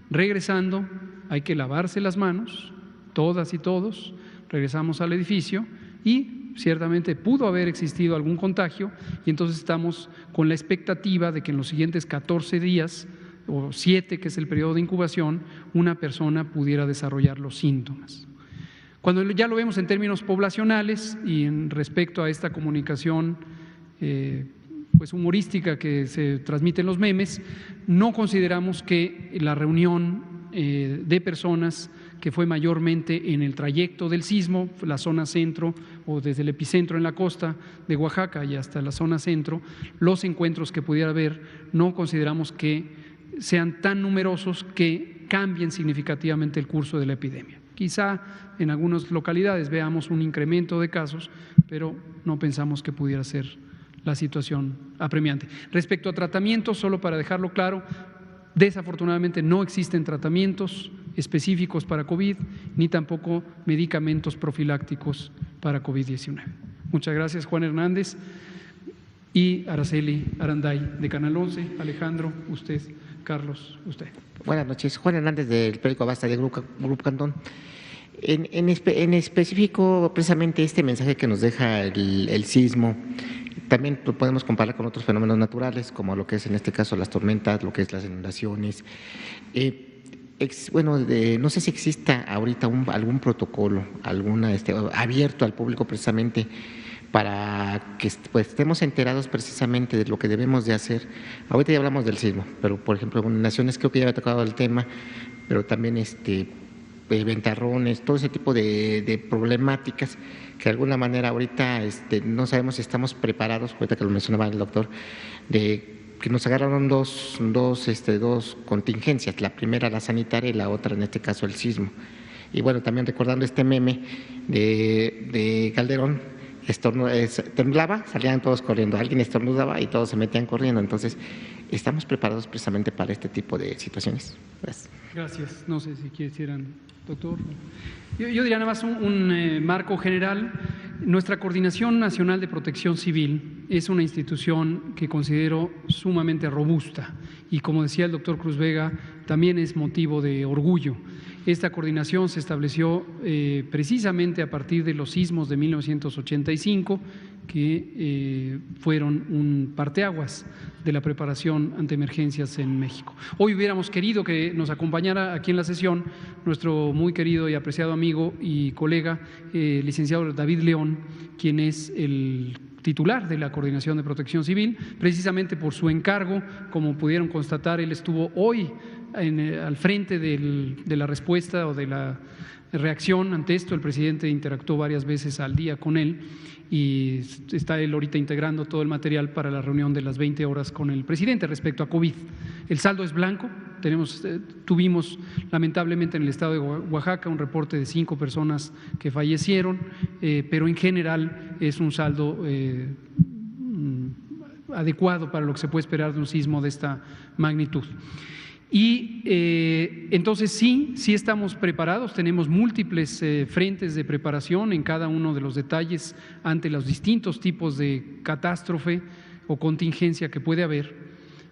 Regresando, hay que lavarse las manos, todas y todos. Regresamos al edificio y ciertamente pudo haber existido algún contagio, y entonces estamos con la expectativa de que en los siguientes 14 días o 7, que es el periodo de incubación, una persona pudiera desarrollar los síntomas. Cuando ya lo vemos en términos poblacionales y en respecto a esta comunicación pues humorística que se transmite en los memes, no consideramos que la reunión de personas que fue mayormente en el trayecto del sismo, la zona centro o desde el epicentro en la costa de Oaxaca y hasta la zona centro, los encuentros que pudiera haber, no consideramos que sean tan numerosos que cambien significativamente el curso de la epidemia. Quizá en algunas localidades veamos un incremento de casos, pero no pensamos que pudiera ser la situación apremiante. Respecto a tratamientos, solo para dejarlo claro, desafortunadamente no existen tratamientos específicos para COVID, ni tampoco medicamentos profilácticos para COVID-19. Muchas gracias, Juan Hernández y Araceli Aranday, de Canal 11. Alejandro, usted. Carlos, usted. Buenas noches. Juan Hernández, del periódico Basta, de Grupo Cantón. En específico, precisamente este mensaje que nos deja el sismo, también lo podemos comparar con otros fenómenos naturales, como lo que es en este caso las tormentas, lo que es las inundaciones. No sé si exista ahorita algún protocolo, abierto al público precisamente para que pues, estemos enterados precisamente de lo que debemos de hacer. Ahorita ya hablamos del sismo, pero por ejemplo en naciones creo que ya había tocado el tema, pero también ventarrones, todo ese tipo de problemáticas que de alguna manera ahorita no sabemos si estamos preparados, ahorita que lo mencionaba el doctor, de que nos agarraron dos contingencias, la primera la sanitaria y la otra en este caso el sismo. Y bueno, también recordando este meme de Calderón, temblaba, salían todos corriendo, alguien estornudaba y todos se metían corriendo. Entonces, estamos preparados precisamente para este tipo de situaciones. Gracias. Gracias. No sé si quisieran, doctor. Yo diría nada más un marco general. Nuestra Coordinación Nacional de Protección Civil es una institución que considero sumamente robusta y, como decía el doctor Cruz Vega, también es motivo de orgullo. Esta coordinación se estableció precisamente a partir de los sismos de 1985, que fueron un parteaguas de la preparación ante emergencias en México. Hoy hubiéramos querido que nos acompañara aquí en la sesión nuestro muy querido y apreciado amigo y colega, licenciado David León, quien es el titular de la Coordinación de Protección Civil, precisamente por su encargo. Como pudieron constatar, él estuvo hoy al frente de la respuesta o de la reacción ante esto. El presidente interactuó varias veces al día con él y está él ahorita integrando todo el material para la reunión de las 20 horas con el presidente respecto a COVID. El saldo es blanco. Tuvimos lamentablemente en el estado de Oaxaca un reporte de 5 personas que fallecieron, pero en general es un saldo adecuado para lo que se puede esperar de un sismo de esta magnitud. Y entonces sí estamos preparados, tenemos múltiples frentes de preparación en cada uno de los detalles ante los distintos tipos de catástrofe o contingencia que puede haber.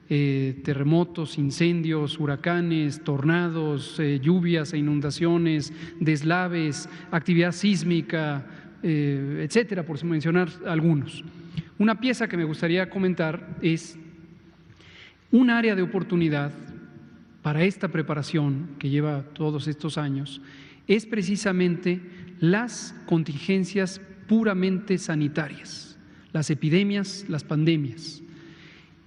Terremotos, incendios, huracanes, tornados, lluvias e inundaciones, deslaves, actividad sísmica, etcétera, por mencionar algunos. Una pieza que me gustaría comentar es un área de oportunidad para esta preparación que lleva todos estos años, es precisamente las contingencias puramente sanitarias, las epidemias, las pandemias.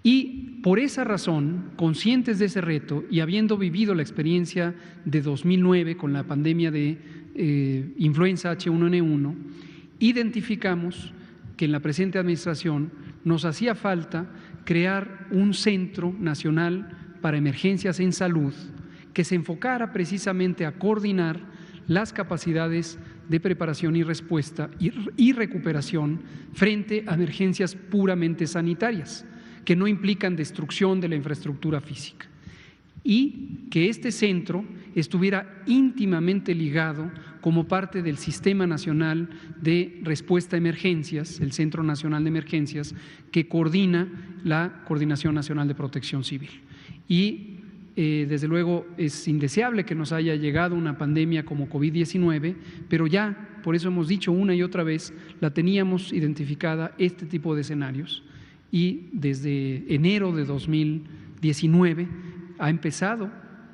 Y por esa razón, conscientes de ese reto y habiendo vivido la experiencia de 2009 con la pandemia de influenza H1N1, identificamos que en la presente administración nos hacía falta crear un centro nacional para emergencias en salud que se enfocara precisamente a coordinar las capacidades de preparación y respuesta y recuperación frente a emergencias puramente sanitarias, que no implican destrucción de la infraestructura física. y que este centro estuviera íntimamente ligado como parte del Sistema Nacional de Respuesta a Emergencias, el Centro Nacional de Emergencias, que coordina la Coordinación Nacional de Protección Civil. Y desde luego es indeseable que nos haya llegado una pandemia como COVID-19, pero ya, por eso hemos dicho una y otra vez, la teníamos identificada este tipo de escenarios, y desde enero de 2019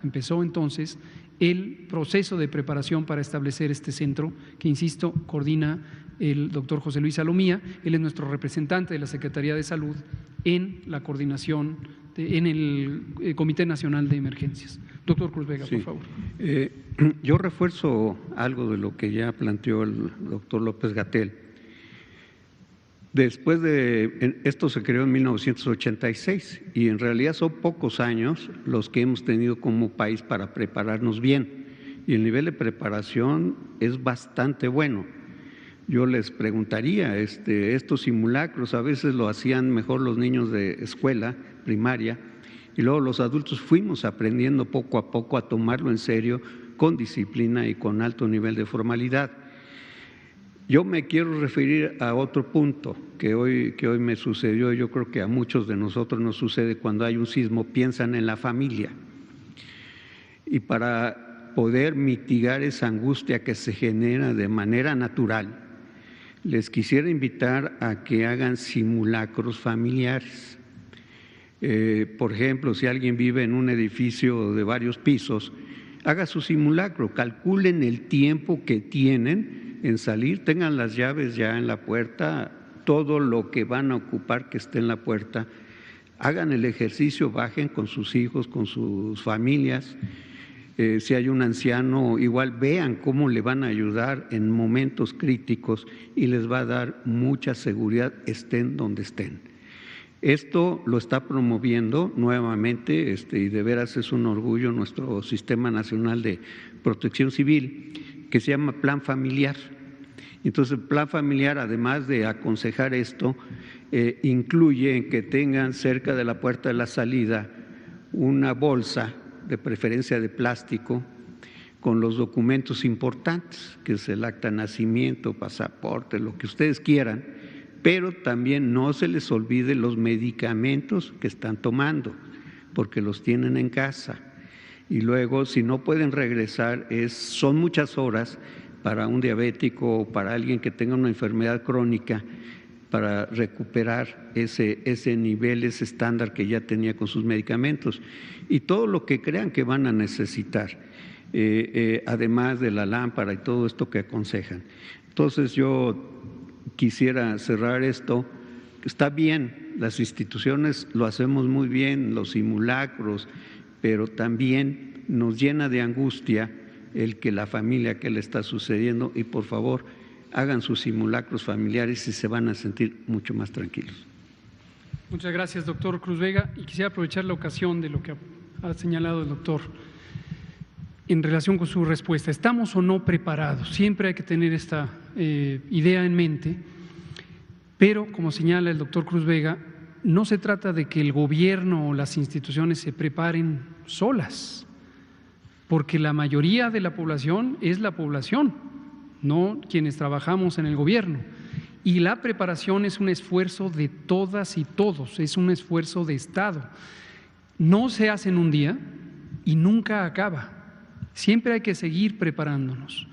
empezó entonces el proceso de preparación para establecer este centro que, insisto, coordina el doctor José Luis Salomía. Él es nuestro representante de la Secretaría de Salud en la coordinación, en el Comité Nacional de Emergencias. Doctor Cruz Vega, sí, por favor. Yo refuerzo algo de lo que ya planteó el doctor López-Gatell. Después de esto se creó en 1986 y en realidad son pocos años los que hemos tenido como país para prepararnos bien, y el nivel de preparación es bastante bueno. Yo les preguntaría, estos simulacros a veces lo hacían mejor los niños de escuela primaria, y luego los adultos fuimos aprendiendo poco a poco a tomarlo en serio, con disciplina y con alto nivel de formalidad. Yo me quiero referir a otro punto que hoy me sucedió. Yo creo que a muchos de nosotros nos sucede cuando hay un sismo, piensan en la familia. Y para poder mitigar esa angustia que se genera de manera natural, les quisiera invitar a que hagan simulacros familiares. Por ejemplo, si alguien vive en un edificio de varios pisos, haga su simulacro, calculen el tiempo que tienen en salir, tengan las llaves ya en la puerta, todo lo que van a ocupar que esté en la puerta, hagan el ejercicio, bajen con sus hijos, con sus familias. Si hay un anciano, igual vean cómo le van a ayudar en momentos críticos y les va a dar mucha seguridad, estén donde estén. Esto lo está promoviendo nuevamente, y de veras es un orgullo, nuestro Sistema Nacional de Protección Civil, que se llama Plan Familiar. Entonces, el Plan Familiar, además de aconsejar esto, incluye que tengan cerca de la puerta de la salida una bolsa, de preferencia de plástico, con los documentos importantes, que es el acta de nacimiento, pasaporte, lo que ustedes quieran, pero también no se les olvide los medicamentos que están tomando, porque los tienen en casa. Y luego, si no pueden regresar, son muchas horas para un diabético o para alguien que tenga una enfermedad crónica, para recuperar ese nivel, ese estándar que ya tenía con sus medicamentos, y todo lo que crean que van a necesitar, además de la lámpara y todo esto que aconsejan. Entonces yo quisiera cerrar esto. Está bien, las instituciones lo hacemos muy bien, los simulacros, pero también nos llena de angustia el que la familia que le está sucediendo, y por favor hagan sus simulacros familiares y se van a sentir mucho más tranquilos. Muchas gracias, doctor Cruz Vega, y quisiera aprovechar la ocasión de lo que ha señalado el doctor en relación con su respuesta. ¿Estamos o no preparados? Siempre hay que tener esta idea en mente, pero como señala el doctor Cruz Vega, no se trata de que el gobierno o las instituciones se preparen solas, porque la mayoría de la población es la población, no quienes trabajamos en el gobierno. Y la preparación es un esfuerzo de todas y todos, es un esfuerzo de Estado. No se hace en un día y nunca acaba. Siempre hay que seguir preparándonos.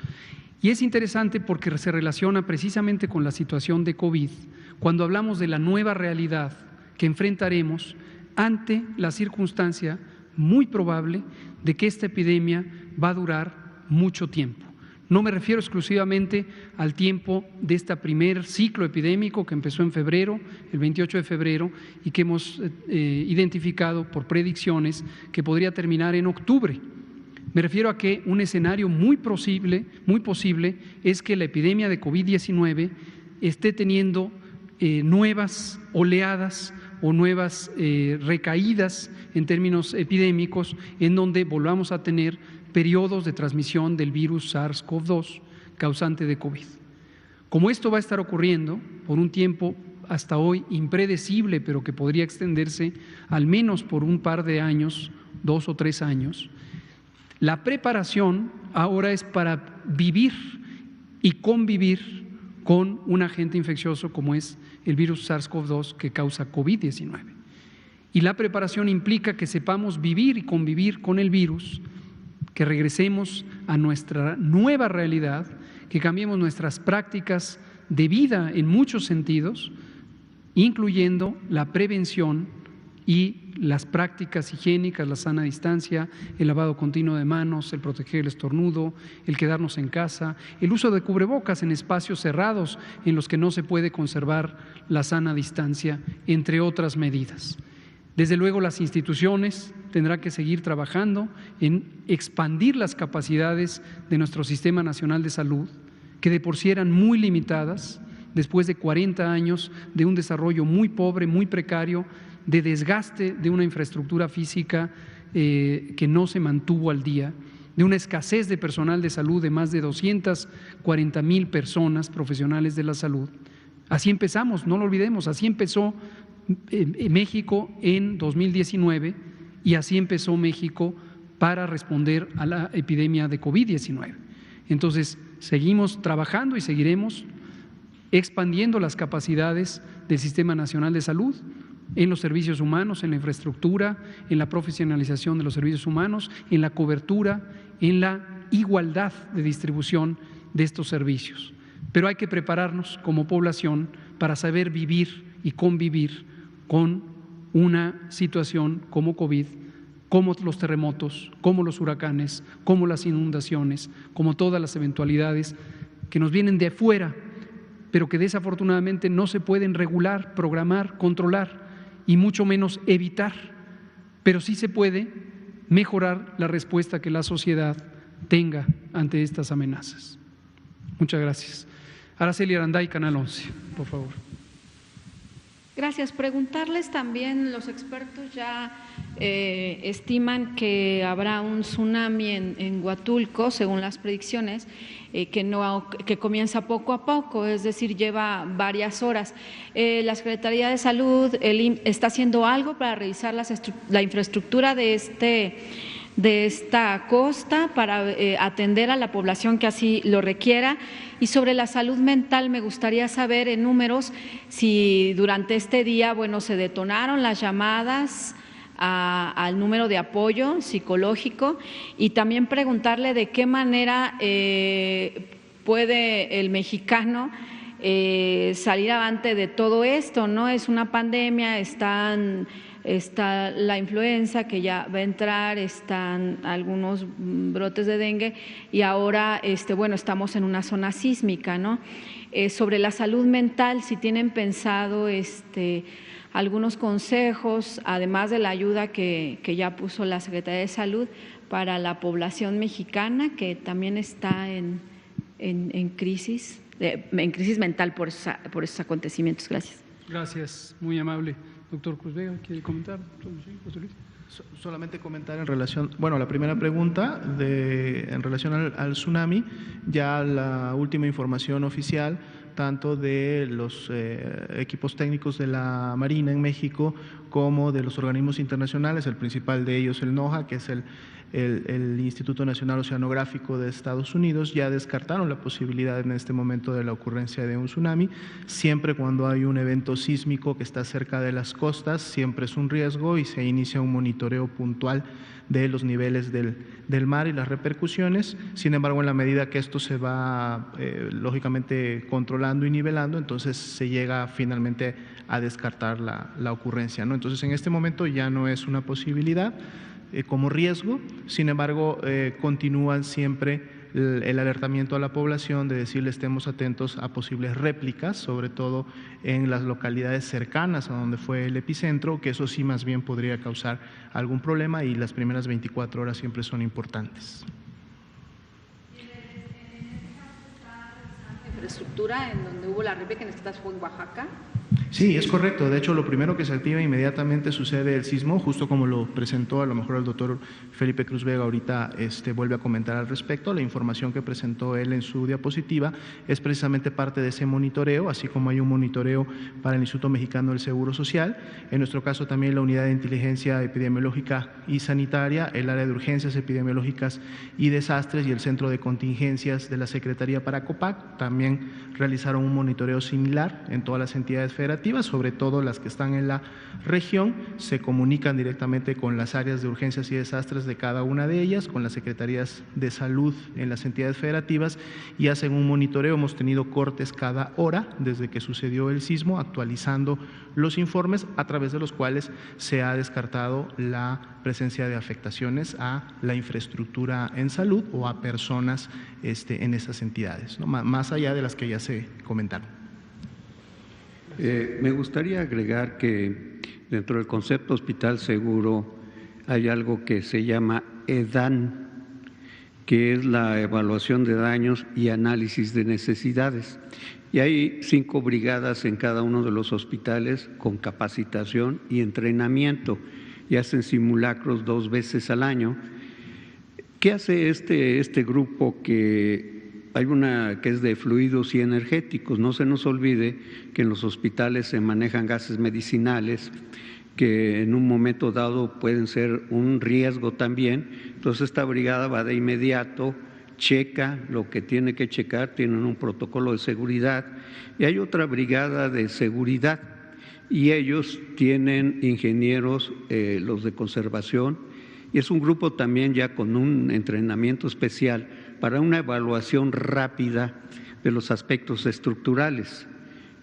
Y es interesante porque se relaciona precisamente con la situación de COVID, cuando hablamos de la nueva realidad que enfrentaremos ante la circunstancia muy probable de que esta epidemia va a durar mucho tiempo. No me refiero exclusivamente al tiempo de este primer ciclo epidémico que empezó en febrero, el 28 de febrero, y que hemos identificado por predicciones que podría terminar en octubre. Me refiero a que un escenario muy posible es que la epidemia de COVID-19 esté teniendo nuevas oleadas o nuevas recaídas en términos epidémicos, en donde volvamos a tener periodos de transmisión del virus SARS-CoV-2 causante de COVID. Como esto va a estar ocurriendo por un tiempo hasta hoy impredecible, pero que podría extenderse al menos por un par de años 2 o 3 años. La preparación ahora es para vivir y convivir con un agente infeccioso como es el virus SARS-CoV-2 que causa COVID-19. Y la preparación implica que sepamos vivir y convivir con el virus, que regresemos a nuestra nueva realidad, que cambiemos nuestras prácticas de vida en muchos sentidos, incluyendo la prevención y las prácticas higiénicas, la sana distancia, el lavado continuo de manos, el proteger el estornudo, el quedarnos en casa, el uso de cubrebocas en espacios cerrados en los que no se puede conservar la sana distancia, entre otras medidas. Desde luego, las instituciones tendrán que seguir trabajando en expandir las capacidades de nuestro Sistema Nacional de Salud, que de por sí eran muy limitadas, después de 40 años de un desarrollo muy pobre, muy precario, de desgaste de una infraestructura física que no se mantuvo al día, de una escasez de personal de salud de más de 240,000 personas profesionales de la salud. Así empezamos, no lo olvidemos, así empezó México en 2019 y así empezó México para responder a la epidemia de COVID-19. Entonces, seguimos trabajando y seguiremos expandiendo las capacidades del Sistema Nacional de Salud en los servicios humanos, en la infraestructura, en la profesionalización de los servicios humanos, en la cobertura, en la igualdad de distribución de estos servicios. Pero hay que prepararnos como población para saber vivir y convivir con una situación como COVID, como los terremotos, como los huracanes, como las inundaciones, como todas las eventualidades que nos vienen de afuera, pero que desafortunadamente no se pueden regular, programar, controlar y mucho menos evitar, pero sí se puede mejorar la respuesta que la sociedad tenga ante estas amenazas. Muchas gracias. Araceli Aranday, Canal 11, por favor. Gracias. Preguntarles también, los expertos ya estiman que habrá un tsunami en Huatulco, según las predicciones, que comienza poco a poco, es decir, lleva varias horas. La Secretaría de Salud está haciendo algo para revisar la infraestructura de esta costa para atender a la población que así lo requiera. Y sobre la salud mental, me gustaría saber en números si durante este día, se detonaron las llamadas al número de apoyo psicológico, y también preguntarle de qué manera puede el mexicano salir avante de todo esto, ¿no? Es una pandemia, está la influenza que ya va a entrar, están algunos brotes de dengue y ahora estamos en una zona sísmica, ¿no? Sobre la salud mental, si tienen pensado algunos consejos, además de la ayuda que ya puso la Secretaría de Salud para la población mexicana, que también está en crisis mental por esos acontecimientos. Gracias. Gracias, muy amable. Doctor Cruz Vega, ¿quiere comentar? Solamente comentar en relación, la primera pregunta en relación al tsunami, ya la última información oficial, tanto de los equipos técnicos de la Marina en México como de los organismos internacionales, el principal de ellos el NOAA, que es el Instituto Nacional Oceanográfico de Estados Unidos, ya descartaron la posibilidad en este momento de la ocurrencia de un tsunami. Siempre cuando hay un evento sísmico que está cerca de las costas, siempre es un riesgo y se inicia un monitoreo puntual de los niveles del mar y las repercusiones. Sin embargo, en la medida que esto se va lógicamente controlando y nivelando, entonces se llega finalmente a descartar la ocurrencia, ¿no? Entonces, en este momento ya no es una posibilidad como riesgo. Sin embargo, continúan siempre el alertamiento a la población de decirle estemos atentos a posibles réplicas, sobre todo en las localidades cercanas a donde fue el epicentro, que eso sí más bien podría causar algún problema, y las primeras 24 horas siempre son importantes. ¿Infraestructura en donde hubo la réplica, en este caso fue en Oaxaca? Sí, es correcto. De hecho, lo primero que se activa inmediatamente sucede el sismo, justo como lo presentó a lo mejor el doctor Felipe Cruz Vega ahorita vuelve a comentar al respecto. La información que presentó él en su diapositiva es precisamente parte de ese monitoreo, así como hay un monitoreo para el Instituto Mexicano del Seguro Social. En nuestro caso también la Unidad de Inteligencia Epidemiológica y Sanitaria, el área de urgencias epidemiológicas y desastres y el Centro de Contingencias de la Secretaría para COPAC también realizaron un monitoreo similar en todas las entidades federativas, sobre todo las que están en la región, se comunican directamente con las áreas de urgencias y desastres de cada una de ellas, con las secretarías de salud en las entidades federativas y hacen un monitoreo. Hemos tenido cortes cada hora desde que sucedió el sismo, actualizando los informes a través de los cuales se ha descartado la presencia de afectaciones a la infraestructura en salud o a personas en esas entidades, ¿no? Más allá de las que ya se comentaron. Me gustaría agregar que dentro del concepto hospital seguro hay algo que se llama EDAN, que es la evaluación de daños y análisis de necesidades. Y hay 5 brigadas en cada uno de los hospitales con capacitación y entrenamiento y hacen simulacros 2 veces al año. ¿Qué hace este grupo? Que hay una que es de fluidos y energéticos. No se nos olvide que en los hospitales se manejan gases medicinales que en un momento dado pueden ser un riesgo también. Entonces esta brigada va de inmediato, checa lo que tiene que checar, tienen un protocolo de seguridad y hay otra brigada de seguridad y ellos tienen ingenieros, los de conservación, y es un grupo también ya con un entrenamiento especial para una evaluación rápida de los aspectos estructurales,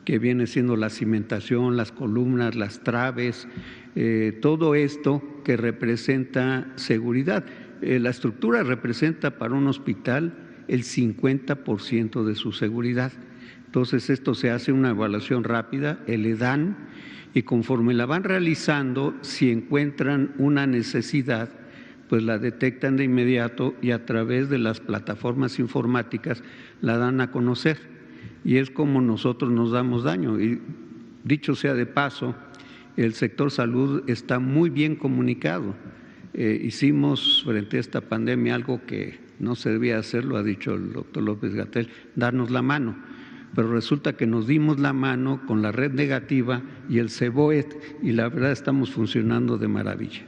que viene siendo la cimentación, las columnas, las traves, todo esto que representa seguridad. La estructura representa para un hospital el 50% de su seguridad. Entonces esto se hace una evaluación rápida, el EDAN, y conforme la van realizando, si encuentran una necesidad, pues la detectan de inmediato y a través de las plataformas informáticas la dan a conocer. Y es como nosotros nos damos daño. Y dicho sea de paso, el sector salud está muy bien comunicado. Hicimos frente a esta pandemia algo que no se debía hacer, lo ha dicho el doctor López-Gatell, darnos la mano. Pero resulta que nos dimos la mano con la red negativa y el CEBOET y la verdad estamos funcionando de maravilla.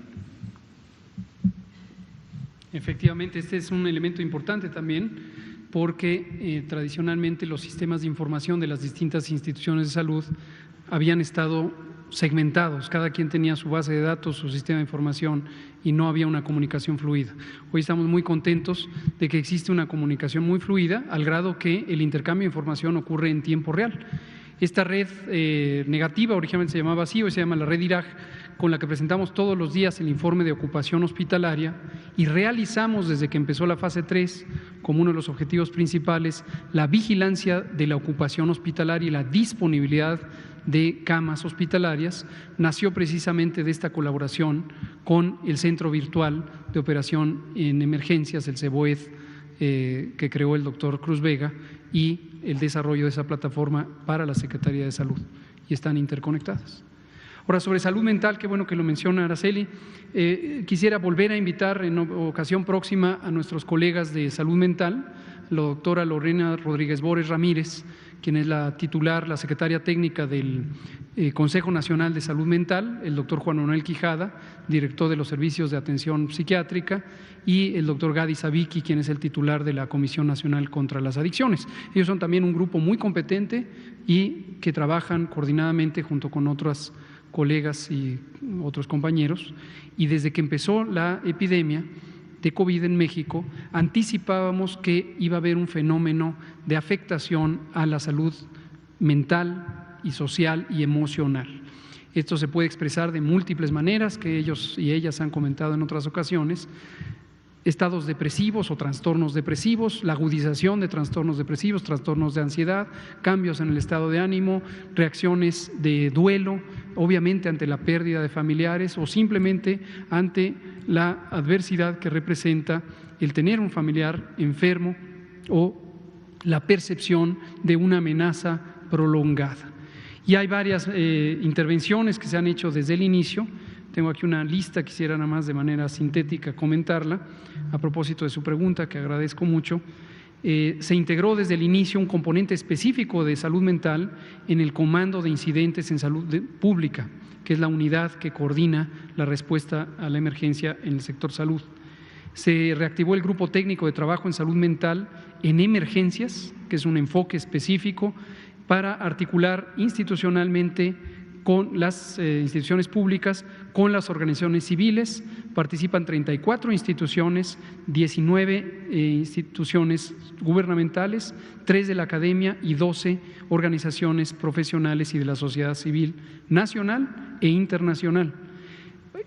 Efectivamente, este es un elemento importante también porque tradicionalmente los sistemas de información de las distintas instituciones de salud habían estado segmentados, cada quien tenía su base de datos, su sistema de información y no había una comunicación fluida. Hoy estamos muy contentos de que existe una comunicación muy fluida al grado que el intercambio de información ocurre en tiempo real. Esta red negativa originalmente se llamaba así, hoy se llama la red IRAG, con la que presentamos todos los días el informe de ocupación hospitalaria y realizamos desde que empezó la fase 3 como uno de los objetivos principales la vigilancia de la ocupación hospitalaria y la disponibilidad de camas hospitalarias. Nació precisamente de esta colaboración con el Centro Virtual de Operación en Emergencias, el CEBOED, que creó el doctor Cruz Vega, y el desarrollo de esa plataforma para la Secretaría de Salud, y están interconectadas. Ahora, sobre salud mental, qué bueno que lo menciona Araceli, quisiera volver a invitar en ocasión próxima a nuestros colegas de salud mental, la doctora Lorena Rodríguez Bores Ramírez, quien es la titular, la secretaria técnica del Consejo Nacional de Salud Mental, el doctor Juan Manuel Quijada, director de los servicios de atención psiquiátrica, y el doctor Gadi Sabiki, quien es el titular de la Comisión Nacional contra las Adicciones. Ellos son también un grupo muy competente y que trabajan coordinadamente junto con otras colegas y otros compañeros, y desde que empezó la epidemia de COVID en México, anticipábamos que iba a haber un fenómeno de afectación a la salud mental y social y emocional. Esto se puede expresar de múltiples maneras que ellos y ellas han comentado en otras ocasiones: estados depresivos o trastornos depresivos, la agudización de trastornos depresivos, trastornos de ansiedad, cambios en el estado de ánimo, reacciones de duelo, obviamente ante la pérdida de familiares o simplemente ante la adversidad que representa el tener un familiar enfermo o la percepción de una amenaza prolongada. Y hay varias intervenciones que se han hecho desde el inicio. Tengo aquí una lista, quisiera nada más de manera sintética comentarla a propósito de su pregunta, que agradezco mucho. Se integró desde el inicio un componente específico de salud mental en el Comando de Incidentes en Salud Pública, que es la unidad que coordina la respuesta a la emergencia en el sector salud. Se reactivó el Grupo Técnico de Trabajo en Salud Mental en Emergencias, que es un enfoque específico para articular institucionalmente con las instituciones públicas, con las organizaciones civiles. Participan 34 instituciones, 19 instituciones gubernamentales, 3 de la academia y 12 organizaciones profesionales y de la sociedad civil nacional e internacional.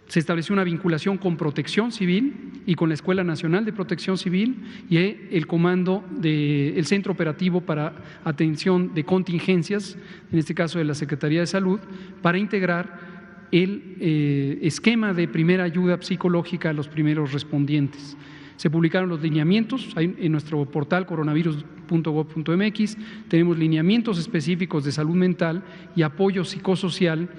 Se estableció una vinculación con Protección Civil y con la Escuela Nacional de Protección Civil y el comando del Centro Operativo para Atención de Contingencias, en este caso de la Secretaría de Salud, para integrar el esquema de primera ayuda psicológica a los primeros respondientes. Se publicaron los lineamientos en nuestro portal coronavirus.gov.mx, tenemos lineamientos específicos de salud mental y apoyo psicosocial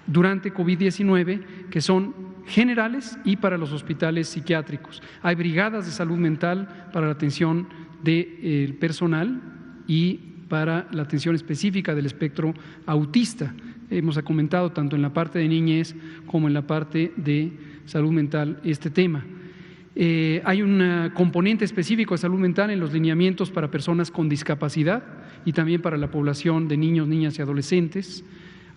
durante COVID-19, que son generales y para los hospitales psiquiátricos. Hay brigadas de salud mental para la atención del personal y para la atención específica del espectro autista. Hemos comentado tanto en la parte de niñez como en la parte de salud mental este tema. Hay un componente específico de salud mental en los lineamientos para personas con discapacidad y también para la población de niños, niñas y adolescentes.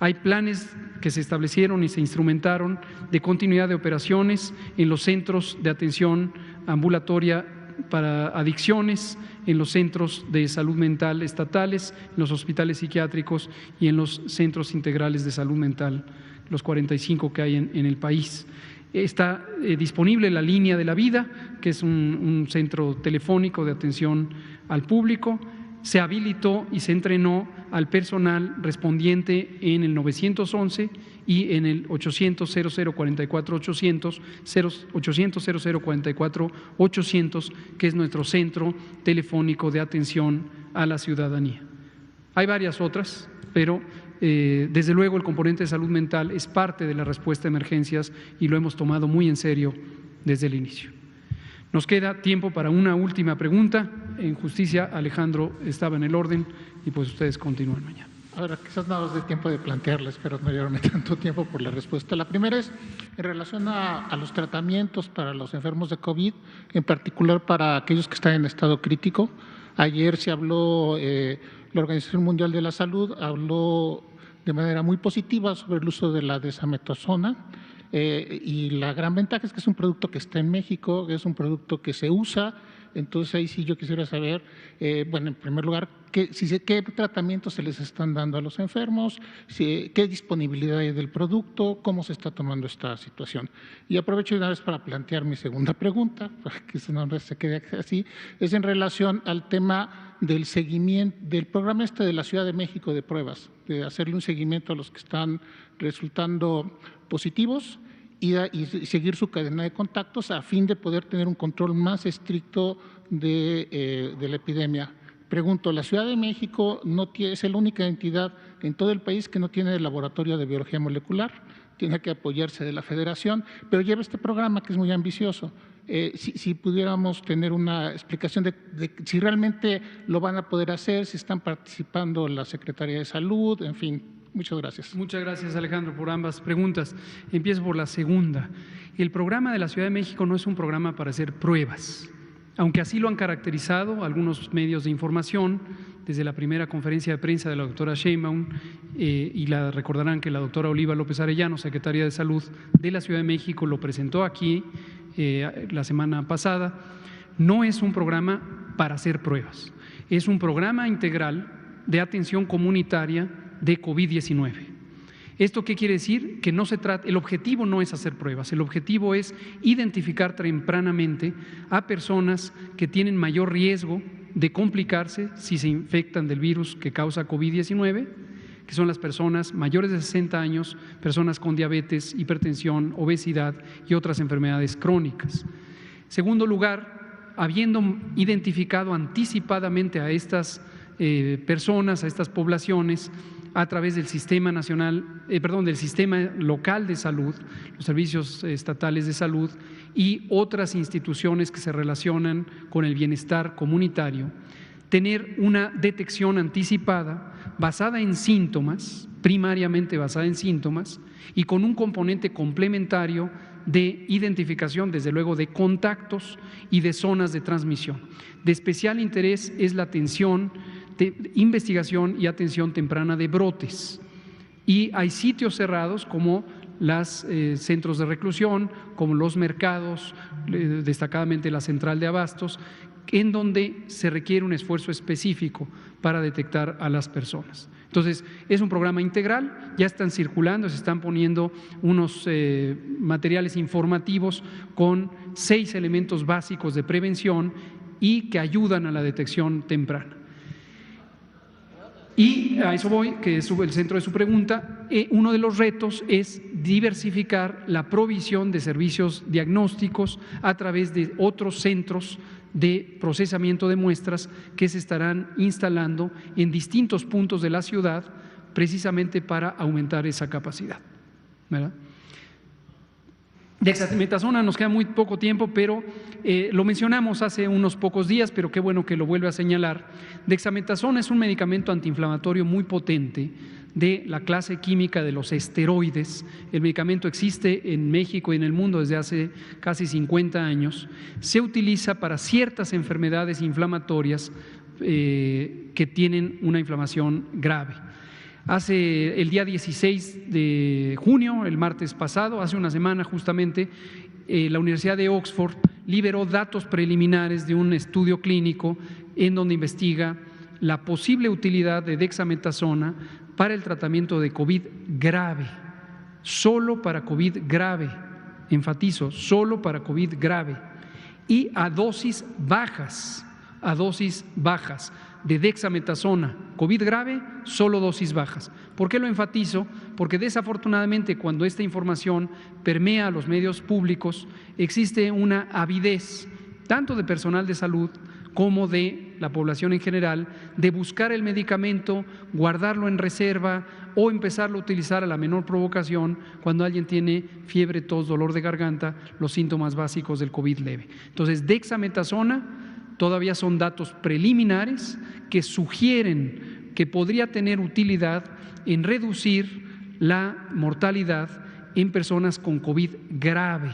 Hay planes que se establecieron y se instrumentaron de continuidad de operaciones en los centros de atención ambulatoria para adicciones, en los centros de salud mental estatales, en los hospitales psiquiátricos y en los centros integrales de salud mental, los 45 que hay en el país. Está disponible la Línea de la Vida, que es un centro telefónico de atención al público. Se habilitó y se entrenó al personal respondiente en el 911 y en el 800-0044-800, 800-0044-800, que es nuestro centro telefónico de atención a la ciudadanía. Hay varias otras, pero desde luego el componente de salud mental es parte de la respuesta a emergencias y lo hemos tomado muy en serio desde el inicio. Nos queda tiempo para una última pregunta. En justicia, Alejandro estaba en el orden y pues ustedes continúan mañana. Ahora, quizás no nos dé tiempo de plantearles, pero no llevarme tanto tiempo por la respuesta. La primera es en relación a los tratamientos para los enfermos de COVID, en particular para aquellos que están en estado crítico. Ayer se habló, la Organización Mundial de la Salud habló de manera muy positiva sobre el uso de la desametasona. Y la gran ventaja es que es un producto que está en México, es un producto que se usa. Entonces ahí sí yo quisiera saber, bueno, en primer lugar, qué tratamientos se les están dando a los enfermos, qué disponibilidad hay del producto, cómo se está tomando esta situación. Y aprovecho de una vez para plantear mi segunda pregunta, para que no se quede así, es en relación al tema del seguimiento, del programa de la Ciudad de México de pruebas, de hacerle un seguimiento a los que están resultando positivos y seguir su cadena de contactos a fin de poder tener un control más estricto de la epidemia. Pregunto, la Ciudad de México es la única entidad en todo el país que no tiene el laboratorio de biología molecular, tiene que apoyarse de la Federación, pero lleva este programa que es muy ambicioso. Si pudiéramos tener una explicación de si realmente lo van a poder hacer, si están participando la Secretaría de Salud, en fin. Muchas gracias. Muchas gracias, Alejandro, por ambas preguntas. Empiezo por la segunda. El programa de la Ciudad de México no es un programa para hacer pruebas, aunque así lo han caracterizado algunos medios de información, desde la primera conferencia de prensa de la doctora Sheinbaum, y recordarán que la doctora Oliva López Arellano, secretaria de Salud de la Ciudad de México, lo presentó aquí la semana pasada. No es un programa para hacer pruebas, es un programa integral de atención comunitaria de COVID-19. ¿Esto qué quiere decir? Que no se trata, el objetivo no es hacer pruebas, el objetivo es identificar tempranamente a personas que tienen mayor riesgo de complicarse si se infectan del virus que causa COVID-19, que son las personas mayores de 60 años, personas con diabetes, hipertensión, obesidad y otras enfermedades crónicas. Segundo lugar, habiendo identificado anticipadamente a estas personas, a estas poblaciones, a través del sistema del sistema local de salud, los servicios estatales de salud y otras instituciones que se relacionan con el bienestar comunitario, tener una detección anticipada basada en síntomas, primariamente basada en síntomas, y con un componente complementario de identificación, desde luego, de contactos y de zonas de transmisión. De especial interés es la atención de investigación y atención temprana de brotes. Y hay sitios cerrados como los centros de reclusión, como los mercados, destacadamente la central de abastos, en donde se requiere un esfuerzo específico para detectar a las personas. Entonces, es un programa integral, ya están circulando, se están poniendo unos materiales informativos con 6 elementos básicos de prevención y que ayudan a la detección temprana. Y a eso voy, que es el centro de su pregunta. Uno de los retos es diversificar la provisión de servicios diagnósticos a través de otros centros de procesamiento de muestras que se estarán instalando en distintos puntos de la ciudad precisamente para aumentar esa capacidad, ¿verdad? Dexametasona nos queda muy poco tiempo, pero lo mencionamos hace unos pocos días, pero qué bueno que lo vuelve a señalar. Dexametasona es un medicamento antiinflamatorio muy potente de la clase química de los esteroides. El medicamento existe en México y en el mundo desde hace casi 50 años. Se utiliza para ciertas enfermedades inflamatorias que tienen una inflamación grave. El día 16 de junio, el martes pasado, hace una semana justamente, la Universidad de Oxford liberó datos preliminares de un estudio clínico en donde investiga la posible utilidad de dexametasona para el tratamiento de COVID grave, solo para COVID grave, enfatizo, solo para COVID grave, y a dosis bajas de dexametasona, COVID grave, solo dosis bajas. ¿Por qué lo enfatizo? Porque desafortunadamente cuando esta información permea a los medios públicos, existe una avidez, tanto de personal de salud como de la población en general, de buscar el medicamento, guardarlo en reserva o empezarlo a utilizar a la menor provocación cuando alguien tiene fiebre, tos, dolor de garganta, los síntomas básicos del COVID leve. Entonces, dexametasona todavía son datos preliminares que sugieren que podría tener utilidad en reducir la mortalidad en personas con COVID grave.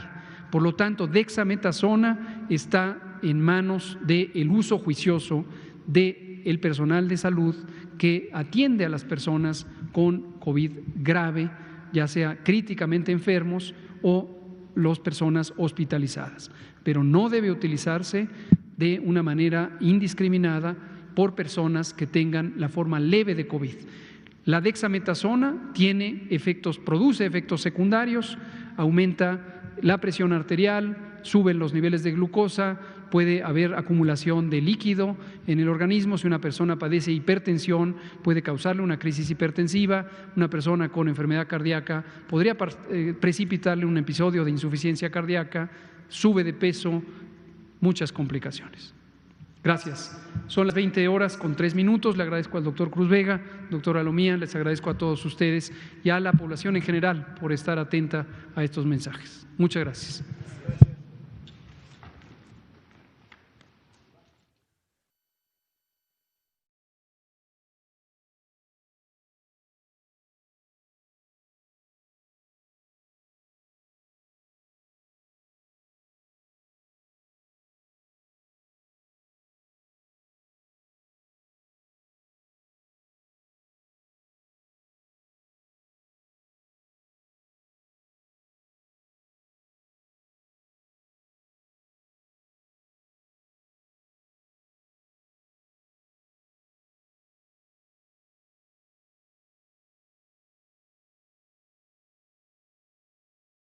Por lo tanto, dexametasona está en manos del uso juicioso del personal de salud que atiende a las personas con COVID grave, ya sea críticamente enfermos o las personas hospitalizadas. Pero no debe utilizarse de una manera indiscriminada por personas que tengan la forma leve de COVID. La dexametasona produce efectos secundarios, aumenta la presión arterial, suben los niveles de glucosa, puede haber acumulación de líquido en el organismo. Si una persona padece hipertensión, puede causarle una crisis hipertensiva. Una persona con enfermedad cardíaca podría precipitarle un episodio de insuficiencia cardíaca, sube de peso, muchas complicaciones. Gracias. Son las 20:03. Le agradezco al doctor Cruz Vega, doctora Lomía, les agradezco a todos ustedes y a la población en general por estar atenta a estos mensajes. Muchas gracias.